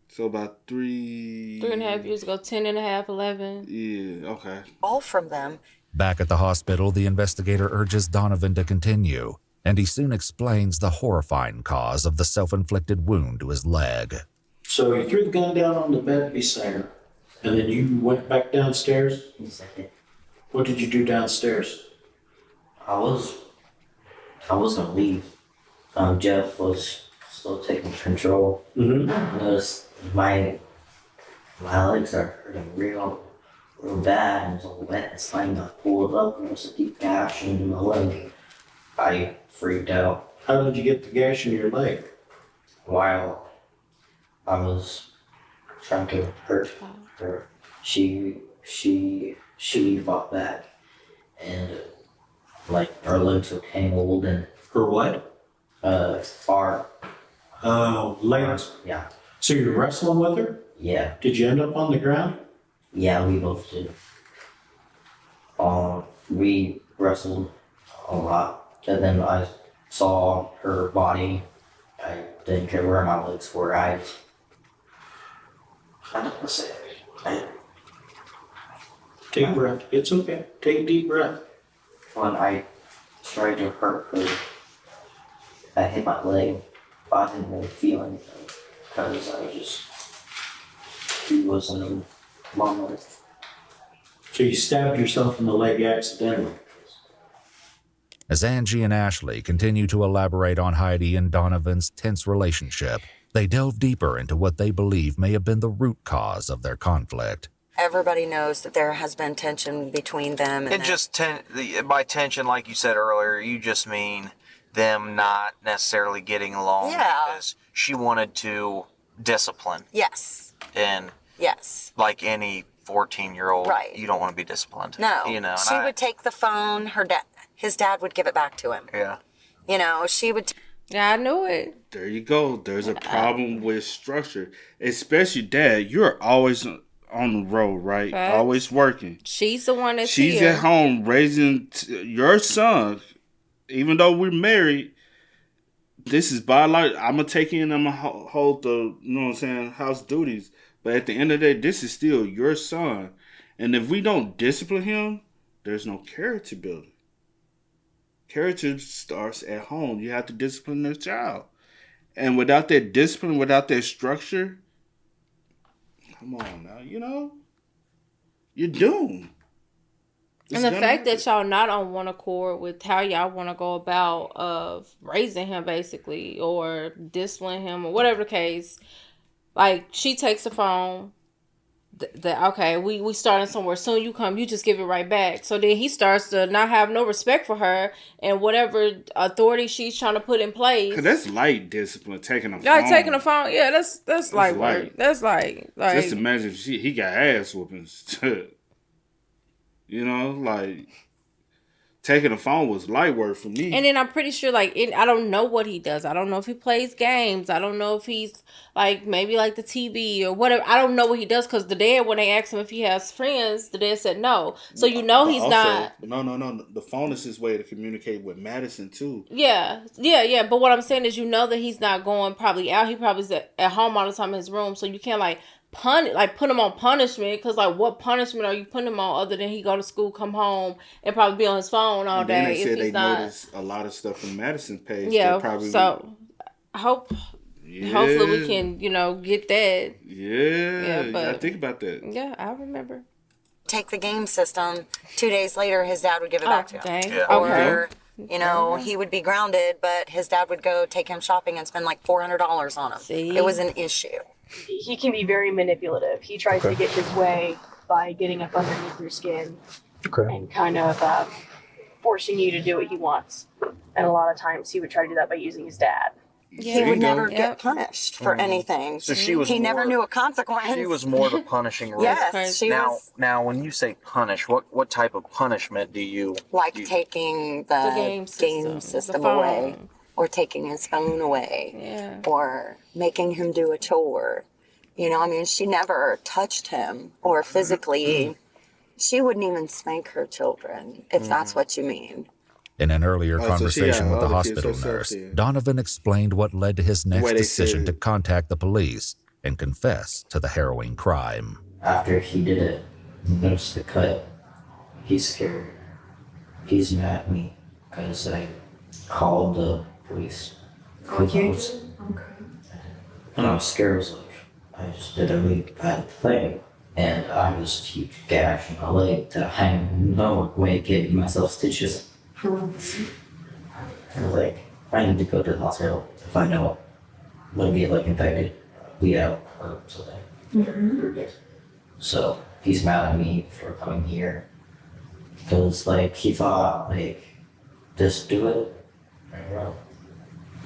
S2: So about
S3: 3.5 years ago, 10.5, 11.
S2: Yeah, okay.
S16: All from them.
S7: Back at the hospital, the investigator urges Donovan to continue, and he soon explains the horrifying cause of the self-inflicted wound to his leg.
S13: So you threw the gun down on the bed beside her, and then you went back downstairs?
S10: Exactly.
S13: What did you do downstairs?
S10: I was gonna leave. Jeff was still taking control.
S13: Mm-hmm.
S10: I noticed my legs are hurting real bad, and it was all wet and slimy. I pulled up, and there was a deep gash in my leg. I freaked out.
S13: How did you get the gash in your leg?
S10: While I was trying to hurt her, she fought back, and her legs were tangled and.
S13: Her what?
S10: Arm.
S13: Oh, legs.
S10: Yeah.
S13: So you're wrestling with her?
S10: Yeah.
S13: Did you end up on the ground?
S10: Yeah, we both did. We wrestled a lot, and then I saw her body. I didn't care where my legs were. I don't want to say it.
S13: Take a breath. It's okay. Take a deep breath.
S10: When I tried to hurt her, I hit my leg, but I didn't really feel anything because he was in a moment.
S13: So you stabbed yourself in the leg accidentally?
S7: As Angie and Ashley continue to elaborate on Heidi and Donovan's tense relationship, they delve deeper into what they believe may have been the root cause of their conflict.
S16: Everybody knows that there has been tension between them.
S9: And just by tension, like you said earlier, you just mean them not necessarily getting along because she wanted to discipline.
S16: Yes.
S9: And like any 14-year-old, you don't want to be disciplined.
S16: No. She would take the phone. His dad would give it back to him.
S9: Yeah.
S16: She would.
S3: Yeah, I knew it.
S2: There you go. There's a problem with structure, especially Dad. You're always on the road, right?
S3: Facts.
S2: Always working.
S3: She's the one that's
S2: She's
S3: here.
S2: at home raising your son. Even though we're married, this is biological. I'm going to take in, I'm going to hold the, house duties. But at the end of the day, this is still your son. And if we don't discipline him, there's no character building. Character starts at home. You have to discipline the child. And without that discipline, without that structure, come on now, you're doomed.
S3: And the fact that y'all not on one accord with how y'all want to go about of raising him, basically, or disciplining him, or whatever the case. Like, she takes the phone, that okay, we starting somewhere soon, you come, you just give it right back. So then he starts to not have no respect for her and whatever authority she's trying to put in place.
S2: Cause that's light discipline, taking a phone.
S3: Like taking a phone, yeah, that's light work. That's like
S2: just imagine if he got ass whoopings. You know, like taking a phone was light work for me.
S3: And then I'm pretty sure, like, I don't know what he does. I don't know if he plays games. I don't know if he's, like, maybe, like, the TV or whatever. I don't know what he does because the dad, when they asked him if he has friends, the dad said no. So, you know he's not.
S2: No. The phone is his way to communicate with Madison, too.
S3: Yeah. But what I'm saying is, you know that he's not going probably out. He probably is at home all the time in his room. So, you can't, like, put him on punishment, because like what punishment are you putting him on other than he go to school, come home, and probably be on his phone all day?
S2: They said
S3: if he's not
S2: noticed a lot of stuff from Madison's page.
S3: Yeah,
S2: probably
S3: so hopefully we can get that.
S2: Yeah, but I think about that.
S3: Yeah, I remember.
S16: Take the game system. 2 days later, his dad would give it back to him.
S3: Dang.
S9: Yeah.
S16: Or he would be grounded, but his dad would go take him shopping and spend like $400 on him.
S3: See?
S16: It was an issue.
S15: He can be very manipulative. He tries to get his way by getting up underneath your skin and kind of forcing you to do what he wants. And a lot of times he would try to do that by using his dad.
S16: He would never get punished for anything.
S9: So
S16: he never knew a consequence.
S9: She was more the punishing role.
S16: Yes, she was.
S9: Now, when you say punish, what type of punishment do you
S16: like? Taking the game system away, or taking his phone away, or making him do a chore. She never touched him or physically. She wouldn't even spank her children, if that's what you mean.
S7: In an earlier conversation with the hospital nurse, Donovan explained what led to his next decision to contact the police and confess to the harrowing crime.
S10: After he did it, noticed the cut, he's scared. He's mad at me because I called the police.
S12: Okay.
S10: And I was scared. I was like, I just did a really bad thing. And I was a huge gash in my leg that I had no way of giving myself stitches. I was like, I need to go to the hospital to find out what to get like infected, bleed out, or something. So he's mad at me for coming here because like he thought like just do it and run.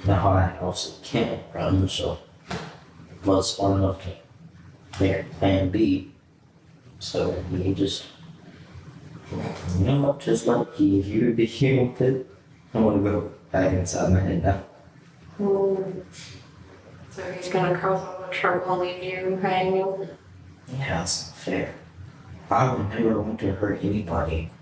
S10: Now I also can't run, so was smart enough to make plan B. So he just just like you be here with it. I want to go back inside my head now.
S12: So he's gonna cross over the truck and leave you hanging?
S10: Yeah, that's not fair. I would never want to hurt anybody.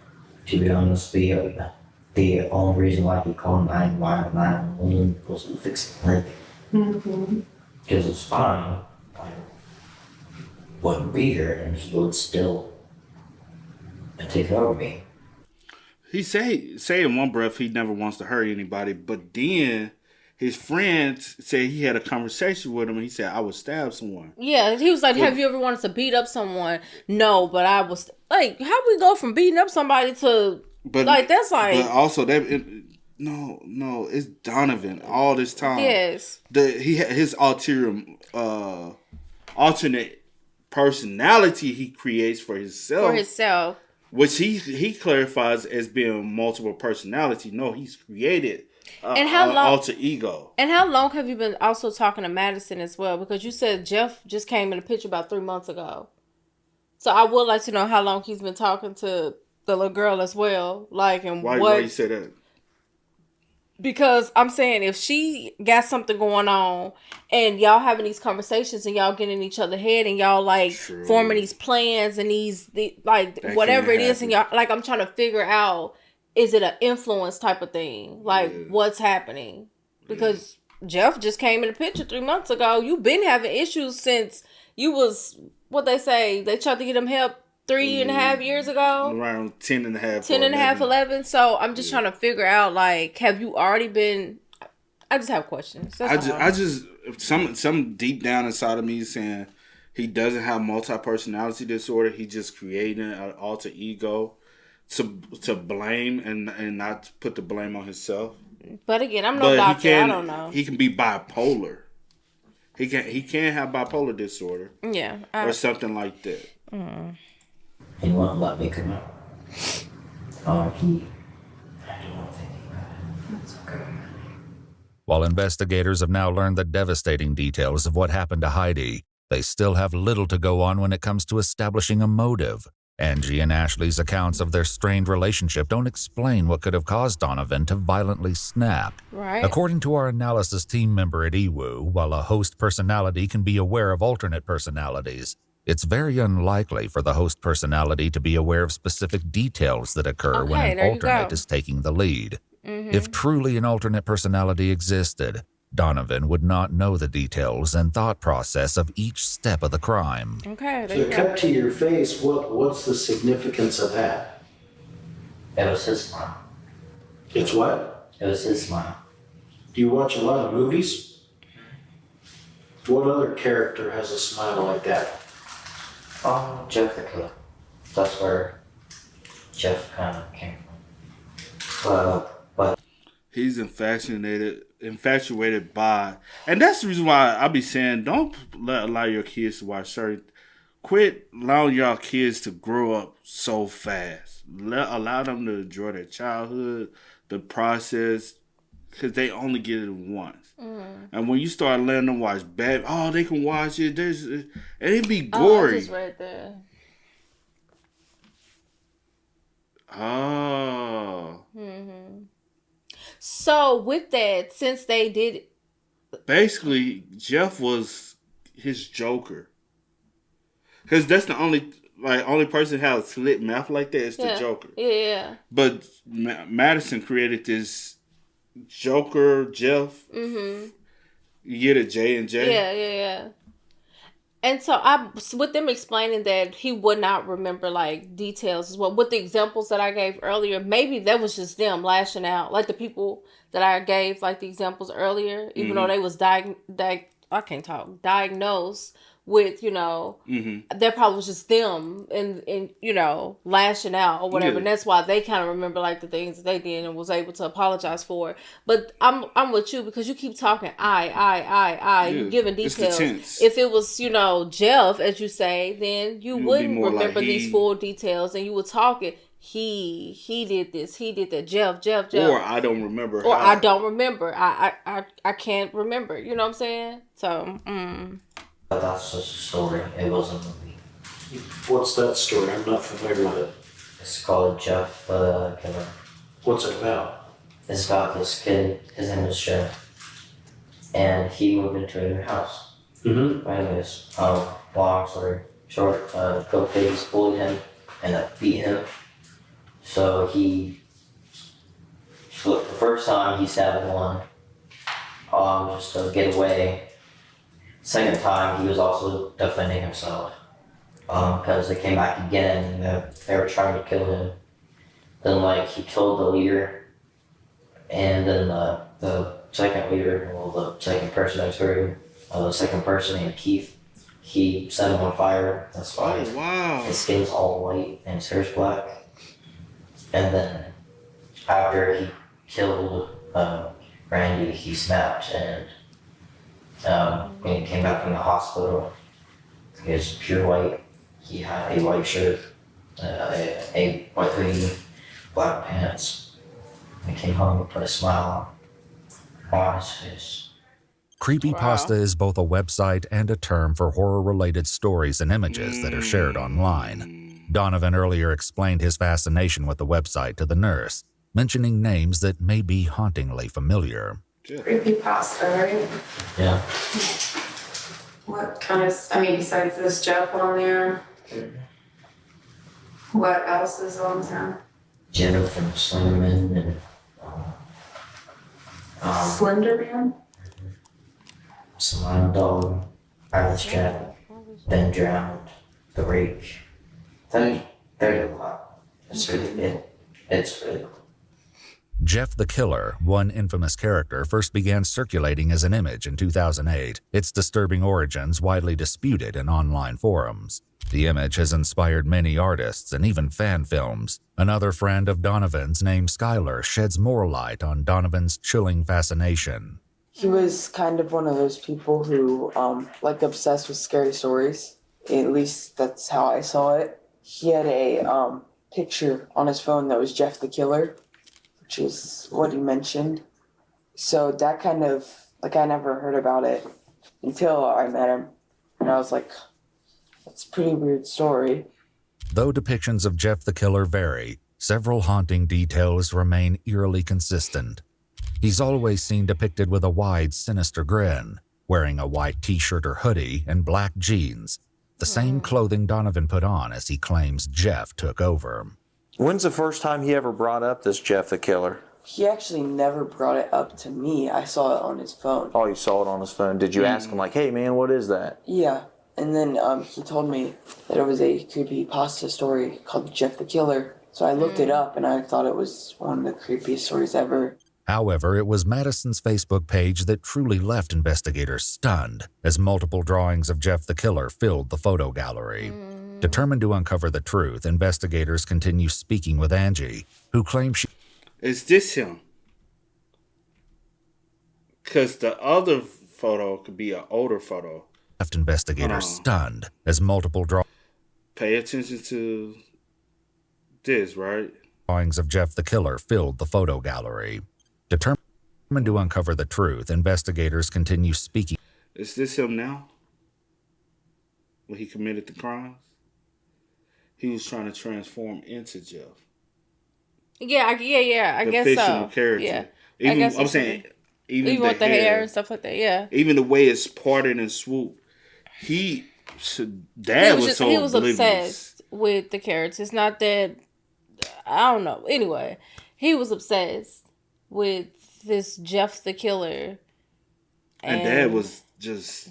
S10: To be honest, the only reason why he called 911 was to fix it. Because it's fine. I wouldn't be here and he would still take over me.
S2: He say in one breath he never wants to hurt anybody, but then his friends said he had a conversation with him and he said, I would stab someone.
S3: Yeah, he was like, have you ever wanted to beat up someone? No, but I was like, how we go from beating up somebody to that's like. But
S2: also no, it's Donovan all this time.
S3: Yes.
S2: His alternate personality he creates for himself. Which he clarifies as being multiple personality. No, he's created
S3: and how long,
S2: alter ego.
S3: And how long have you been also talking to Madison as well? Because you said Jeff just came in the picture about 3 months ago. So I would like to know how long he's been talking to the little girl as well. Like, and
S2: why you say that?
S3: Because I'm saying if she got something going on and y'all having these conversations and y'all getting in each other's head and y'all like forming these plans and whatever it is, and y'all like, I'm trying to figure out, is it an influence type of thing? Like what's happening? Because Jeff just came in the picture 3 months ago. You've been having issues since you was, what they say, they tried to get him help 3.5 years ago,
S2: around 10 and a half,
S3: 11. So I'm just trying to figure out, like, have you already been? I just have questions.
S2: I just some deep down inside of me is saying he doesn't have multi-personality disorder. He just creating an alter ego to blame and not put the blame on himself.
S3: But again, I'm no doctor. I don't know.
S2: He can be bipolar. He can have bipolar disorder.
S3: Yeah.
S2: Or something like that.
S10: He wouldn't let me come out. I didn't want to think about it. It's okay.
S7: While investigators have now learned the devastating details of what happened to Heidi, they still have little to go on when it comes to establishing a motive. Angie and Ashley's accounts of their strained relationship don't explain what could have caused Donovan to violently snap.
S3: Right.
S7: According to our analysis team member at EWU, while a host personality can be aware of alternate personalities, it's very unlikely for the host personality to be aware of specific details that occur when an
S3: there you
S7: alternate
S3: go.
S7: is taking the lead.
S3: Mm-hmm.
S7: If truly an alternate personality existed, Donovan would not know the details and thought process of each step of the crime.
S3: Okay, there
S13: So
S3: you
S13: the
S3: go.
S13: cut to your face, what's the significance of that?
S10: It was his smile.
S13: It's what?
S10: It was his smile.
S13: Do you watch a lot of movies? What other character has a smile like that?
S10: Jeff the Killer. That's where Jeff kind of came from. But
S2: He's infatuated by, and that's the reason why I be saying don't allow your kids to watch certain. Quit allowing y'all kids to grow up so fast. Allow them to enjoy their childhood, the process, because they only get it once. And when you start letting them watch bad, they can watch it. And it be gory.
S3: I just read that. So with that, since they did,
S2: Basically, Jeff was his Joker. Because that's the only person who has slit mouth like that is the Joker.
S3: Yeah.
S2: But Madison created this Joker, Jeff.
S3: Mm-hmm.
S2: You get a J and J.
S3: Yeah. And so with them explaining that he would not remember like details as well. With the examples that I gave earlier, maybe that was just them lashing out. Like the people that I gave like the examples earlier, even though they was diagnosed with, that probably was just them and lashing out or whatever.
S2: Yeah.
S3: And that's why they kind of remember like the things that they did and was able to apologize for it. But I'm with you because you keep talking
S2: Yeah,
S3: you giving
S2: it's the
S3: details.
S2: tense.
S3: If it was, Jeff, as you say, then you
S2: It would be
S3: wouldn't
S2: more
S3: remember
S2: like
S3: these full details and you would talk it. He did this, he did that, Jeff.
S2: Or I don't remember.
S3: Or
S2: how.
S3: I don't remember. I can't remember. You know what I'm saying? So,
S10: But that's just a story. It wasn't a movie.
S13: What's that story? I'm not familiar with it.
S10: It's called Jeff the Killer.
S13: What's it about?
S10: It's about this kid. His name is Jeff. And he moved into a new house.
S13: Mm-hmm.
S10: Anyways, long story short, Go Pigs bullied him and beat him. So the first time he stabbed one, just to get away. Second time he was also defending himself, because they came back again and they were trying to kill him. Then he killed the leader, and then the second leader, the second person I was hearing, the second person named Keith, he set him on fire. That's why his skin's all white and his hair's black. And then after he killed Randy, he snapped, and when he came back from the hospital, he was pure white. He had a white shirt, a white hoodie, black pants. He came home and put a smile on his face.
S7: Creepypasta is both a website and a term for horror-related stories and images that are shared online. Donovan earlier explained his fascination with the website to the nurse, mentioning names that may be hauntingly familiar.
S11: Creepypasta, right?
S10: Yeah.
S11: What kind of, besides this Jeff on there, what else is on there?
S10: Jenna from Slenderman and
S11: Slenderman?
S10: Slime Dog, Alice Jack, Ben Drowned, The Rake. There's a lot. It's really cool.
S7: Jeff the Killer, one infamous character, first began circulating as an image in 2008, its disturbing origins widely disputed in online forums. The image has inspired many artists and even fan films. Another friend of Donovan's named Skylar sheds more light on Donovan's chilling fascination.
S17: He was kind of one of those people who, obsessed with scary stories. At least that's how I saw it. He had a picture on his phone that was Jeff the Killer, which is what he mentioned. So that kind of, like, I never heard about it until I met him. And I was like, that's a pretty weird story.
S7: Though depictions of Jeff the Killer vary, several haunting details remain eerily consistent. He's always seen depicted with a wide, sinister grin, wearing a white t-shirt or hoodie and black jeans, the same clothing Donovan put on as he claims Jeff took over.
S18: When's the first time he ever brought up this Jeff the Killer?
S17: He actually never brought it up to me. I saw it on his phone.
S18: Oh, you saw it on his phone. Did you ask him, like, hey, man, what is that?
S17: Yeah. And then he told me that it was a creepypasta story called Jeff the Killer. So I looked it up, and I thought it was one of the creepiest stories ever.
S7: However, it was Madison's Facebook page that truly left investigators stunned, as multiple drawings of Jeff the Killer filled the photo gallery. Determined to uncover the truth, investigators continue speaking with Angie, who claims she...
S2: Is this him? Because the other photo could be an older photo.
S7: Left investigators stunned, as multiple
S2: Pay attention to this, right?
S7: drawings of Jeff the Killer filled the photo gallery. Determined to uncover the truth, investigators continue speaking.
S2: Is this him now? When he committed the crimes? He was trying to transform into Jeff.
S3: Yeah, I
S2: The
S3: guess
S2: fictional
S3: so.
S2: character.
S3: Yeah,
S2: Even,
S3: I guess
S2: I'm
S3: so.
S2: saying, even
S3: with the hair and stuff like that. Yeah,
S2: even the way it's parted and swooped. Dad was so
S3: he was
S2: oblivious.
S3: obsessed with the character. It's not that, I don't know. Anyway, he was obsessed with this Jeff the Killer.
S2: And Dad was just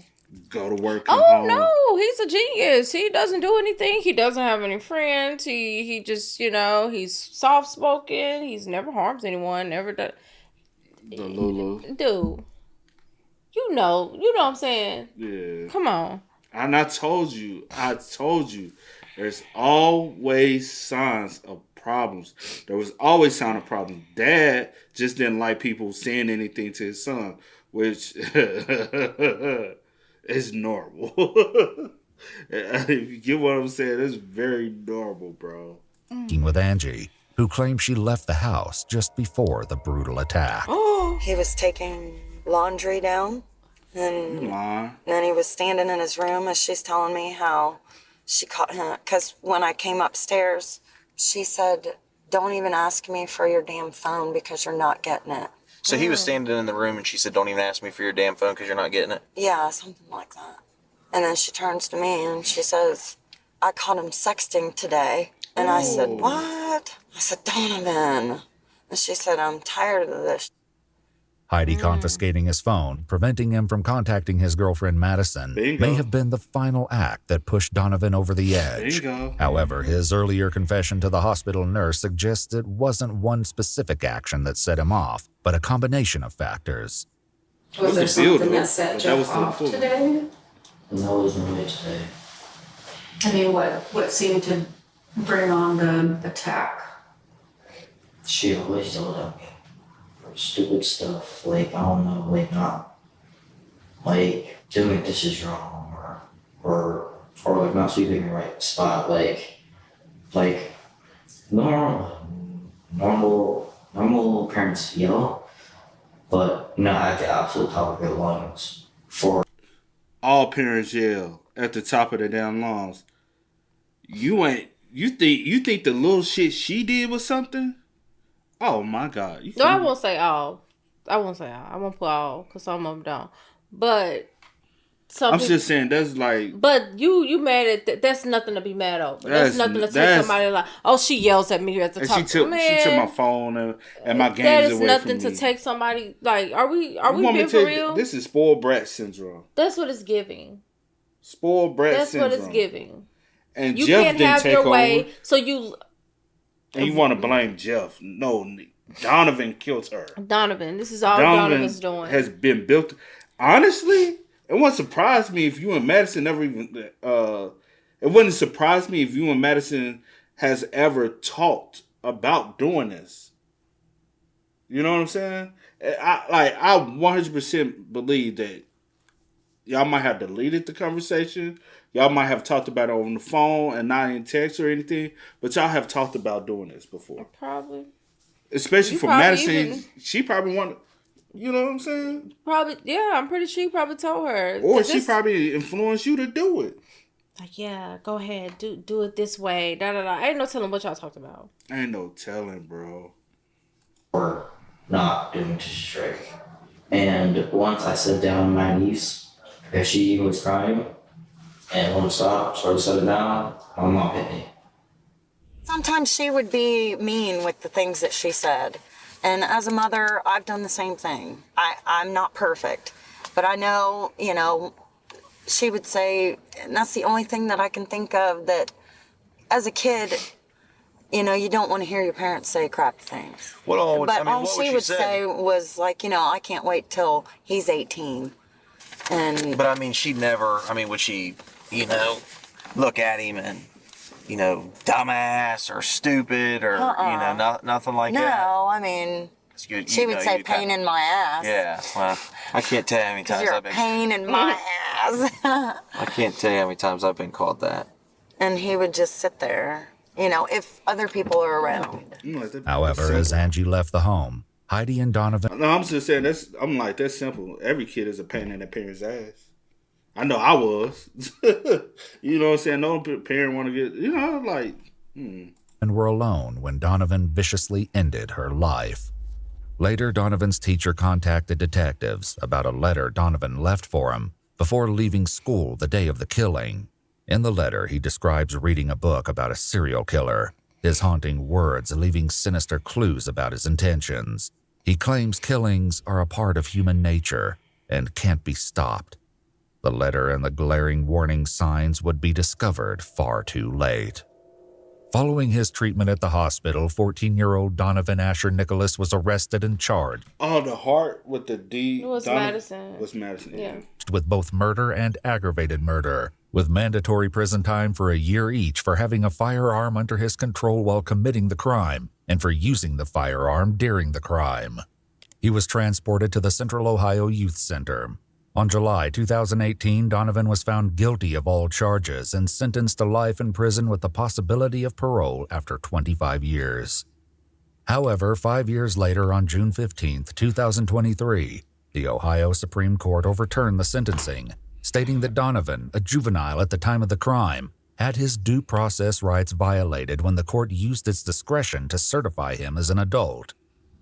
S2: go to work, come
S3: Oh
S2: home.
S3: no, he's a genius. He doesn't do anything. He doesn't have any friends. He just, he's soft spoken. He's never harms anyone. Never does.
S2: The Lulu.
S3: Dude, you know what I'm saying?
S2: Yeah.
S3: Come on.
S2: And I told you, there's always signs of problems. There was always sign of problems. Dad just didn't like people saying anything to his son, which is normal. If you get what I'm saying, it's very normal, bro.
S7: Speaking with Angie, who claims she left the house just before the brutal attack.
S16: He was taking laundry down, and then he was standing in his room, and she's telling me how she caught him. Because when I came upstairs, she said, "Don't even ask me for your damn phone because you're not getting it."
S9: So he was standing in the room and she said, don't even ask me for your damn phone because you're not getting it?
S16: Yeah, something like that. And then she turns to me and she says, "I caught him sexting today." And I said, "What?" I said, "Donovan." And she said, "I'm tired of this."
S7: Heidi confiscating his phone, preventing him from contacting his girlfriend Madison, may have been the final act that pushed Donovan over the edge. However, his earlier confession to the hospital nurse suggests it wasn't one specific action that set him off, but a combination of factors.
S11: Was there something that set Jeff off today?
S10: No, it was really today.
S11: I mean, what seemed to bring on the attack?
S10: She always yelled at me for stupid stuff, like, I don't know, like, not, like, doing this is wrong, or like, not sleeping in the right spot, like, normal parents yell, but no, at the absolute top of their lungs for...
S2: All parents yell at the top of their damn lungs. You think the little shit she did was something? Oh my God.
S3: No, I won't say all. I won't put all because some of them don't. But
S2: I'm just saying that's like.
S3: But you mad at that? That's nothing to be mad over. That's nothing to take somebody like, oh, she yells at me at the top.
S2: She took my phone and my games away
S3: that is
S2: from me.
S3: nothing to take somebody like. Are we being for real?
S2: This is spoiled brat syndrome.
S3: That's what it's giving.
S2: Spoiled brat syndrome.
S3: That's what it's giving.
S2: And
S3: you
S2: Jeff
S3: can't
S2: didn't
S3: have
S2: take
S3: your
S2: over.
S3: way. So you.
S2: And you want to blame Jeff? No, Donovan killed her.
S3: Donovan, this is all Donovan's doing.
S2: Has been built. Honestly, it wouldn't surprise me if you and Madison never even. It wouldn't surprise me if you and Madison has ever talked about doing this. You know what I'm saying? I 100% believe that y'all might have deleted the conversation. Y'all might have talked about it on the phone and not in text or anything. But y'all have talked about doing this before.
S3: Probably.
S2: Especially
S3: You
S2: for
S3: probably
S2: Madison.
S3: even-
S2: She probably wanted... You know what I'm saying?
S3: Probably, yeah. I'm pretty sure you probably told her.
S2: Or
S3: 'Cause
S2: she
S3: this-
S2: probably influenced you to do it.
S3: Like, yeah, go ahead, do it this way. Da da da. I ain't no telling what y'all talked about.
S2: Ain't no telling, bro.
S10: Or not doing straight. And once I sit down on my knees, if she was crying and wouldn't stop, so I set it down, my mom hit me.
S16: Sometimes she would be mean with the things that she said. And as a mother, I've done the same thing. I'm not perfect, but I know, you know, she would say, and that's the only thing that I can think of that as a kid, you know, you don't want to hear your parents say crappy things.
S9: What all would,
S16: But
S9: I mean,
S16: all
S9: what would
S16: she
S9: she
S16: would
S9: say?
S16: say was like, you know, I can't wait till he's 18. And
S9: But I mean, she never, I mean, would she, you know, look at him and, you know, dumbass or stupid or, you know, nothing like that?
S16: no, I mean, she would say pain in my ass.
S9: Yeah, well, I can't tell you how many
S16: Because
S9: times
S16: you're a
S9: I've been...
S16: pain in my ass.
S9: I can't tell you how many times I've been called that.
S16: And he would just sit there, you know, if other people are around.
S7: However, as Angie left the home, Heidi and Donovan...
S2: No, I'm just saying, I'm like, that's simple. Every kid is a pain in their parent's ass. I know I was. You know what I'm saying? No parent want to get, you know, like...
S7: and were alone when Donovan viciously ended her life. Later, Donovan's teacher contacted detectives about a letter Donovan left for him before leaving school the day of the killing. In the letter, he describes reading a book about a serial killer, his haunting words leaving sinister clues about his intentions. He claims killings are a part of human nature and can't be stopped. The letter and the glaring warning signs would be discovered far too late. Following his treatment at the hospital, 14-year-old Donovan Asher Nicholas was arrested and charged
S2: Oh, the heart with the D.
S3: It was Madison.
S2: Was Madison, yeah.
S7: with both murder and aggravated murder, with mandatory prison time for a year each for having a firearm under his control while committing the crime and for using the firearm during the crime. He was transported to the Central Ohio Youth Center. On July 2018, Donovan was found guilty of all charges and sentenced to life in prison with the possibility of parole after 25 years. However, 5 years later, on June 15, 2023, the Ohio Supreme Court overturned the sentencing, stating that Donovan, a juvenile at the time of the crime, had his due process rights violated when the court used its discretion to certify him as an adult.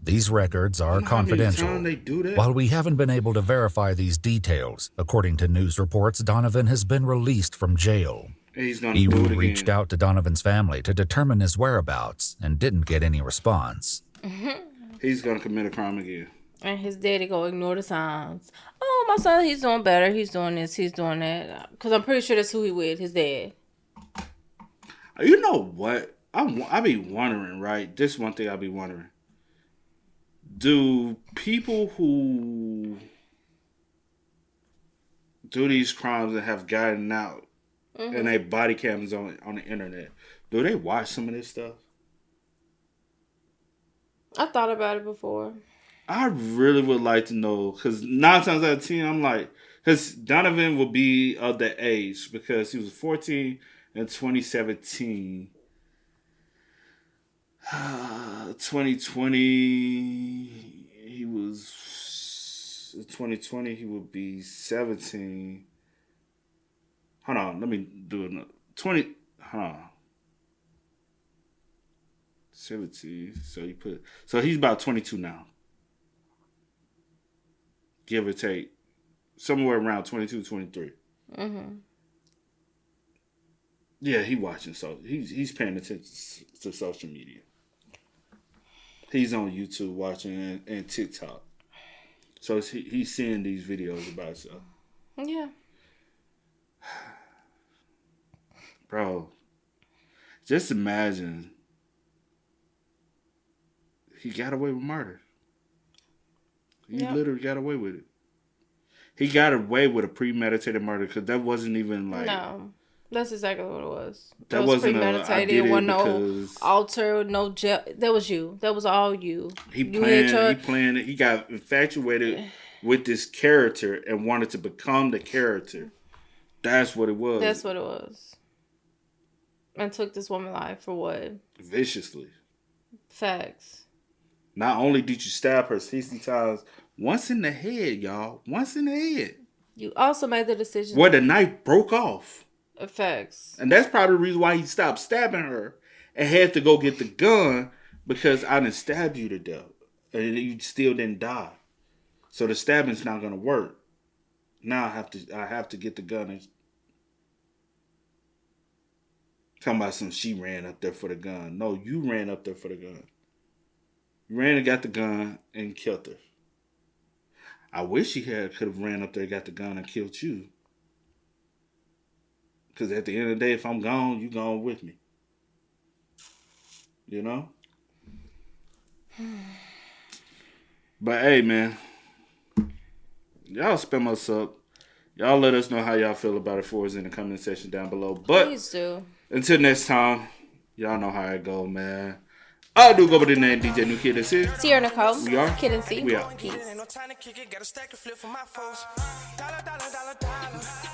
S7: These records are confidential.
S2: They do that?
S7: While we haven't been able to verify these details, according to news reports, Donovan has been released from jail.
S2: He's gonna do it
S7: EWU
S2: again.
S7: reached out to Donovan's family to determine his whereabouts and didn't get any response.
S2: He's going to commit a crime again.
S3: And his daddy go ignore the signs. Oh, my son, he's doing better. He's doing this. He's doing that. Because I'm pretty sure that's who he with, his dad.
S2: You know what? I be wondering, right? This one thing I be wondering. Do people who do these crimes and have gotten out and they body cams on the internet, do they watch some of this stuff?
S3: I thought about it before.
S2: I really would like to know, because 9 times out of 10, I'm like, because Donovan will be of the age, because he was 14 in 2017. 2020, he was, 2020, he would be 17. Hold on, let me do it. 17, so he's about 22 now. Give or take. Somewhere around 22, 23. Yeah, he watching, so he's paying attention to social media. He's on YouTube watching and TikTok. So he's seeing these videos about stuff.
S3: Yeah.
S2: Bro, just imagine he got away with murder. He literally got away with it. He got away with a premeditated murder because that wasn't even like...
S3: No. That's exactly what it was.
S2: That
S3: was
S2: wasn't
S3: premeditated. It wasn't no altar, no jail. That was you. That was all you.
S2: He planned it. He got infatuated with this character and wanted to become the character. That's what it was.
S3: That's what it was. And took this woman's life for what?
S2: Viciously.
S3: Facts.
S2: Not only did you stab her 60 times, once in the head, y'all. Once in the head.
S3: You also made the decision
S2: where the knife broke off.
S3: Facts.
S2: And that's probably the reason why he stopped stabbing her and had to go get the gun, because I done stabbed you to death. And you still didn't die. So the stabbing's not gonna work. Now I have to get the gun and talking about some she ran up there for the gun. No, you ran up there for the gun. You ran and got the gun and killed her. I wish he could have ran up there, got the gun and killed you. Because at the end of the day, if I'm gone, you gone with me. You know? But hey, man. Y'all spam us up. Y'all let us know how y'all feel about it for us in the comment section down below. But
S3: please do.
S2: Until next time, y'all know how it go, man. I do go by the name DJ New Kid. That's it.
S3: Sierra Nicole.
S2: We are.
S3: Kid and C.
S2: We are.
S3: Peace.
S1: Ain't no time to kick it, got a stack of flip for my foes. Dollar, dollar, dollar, dollar.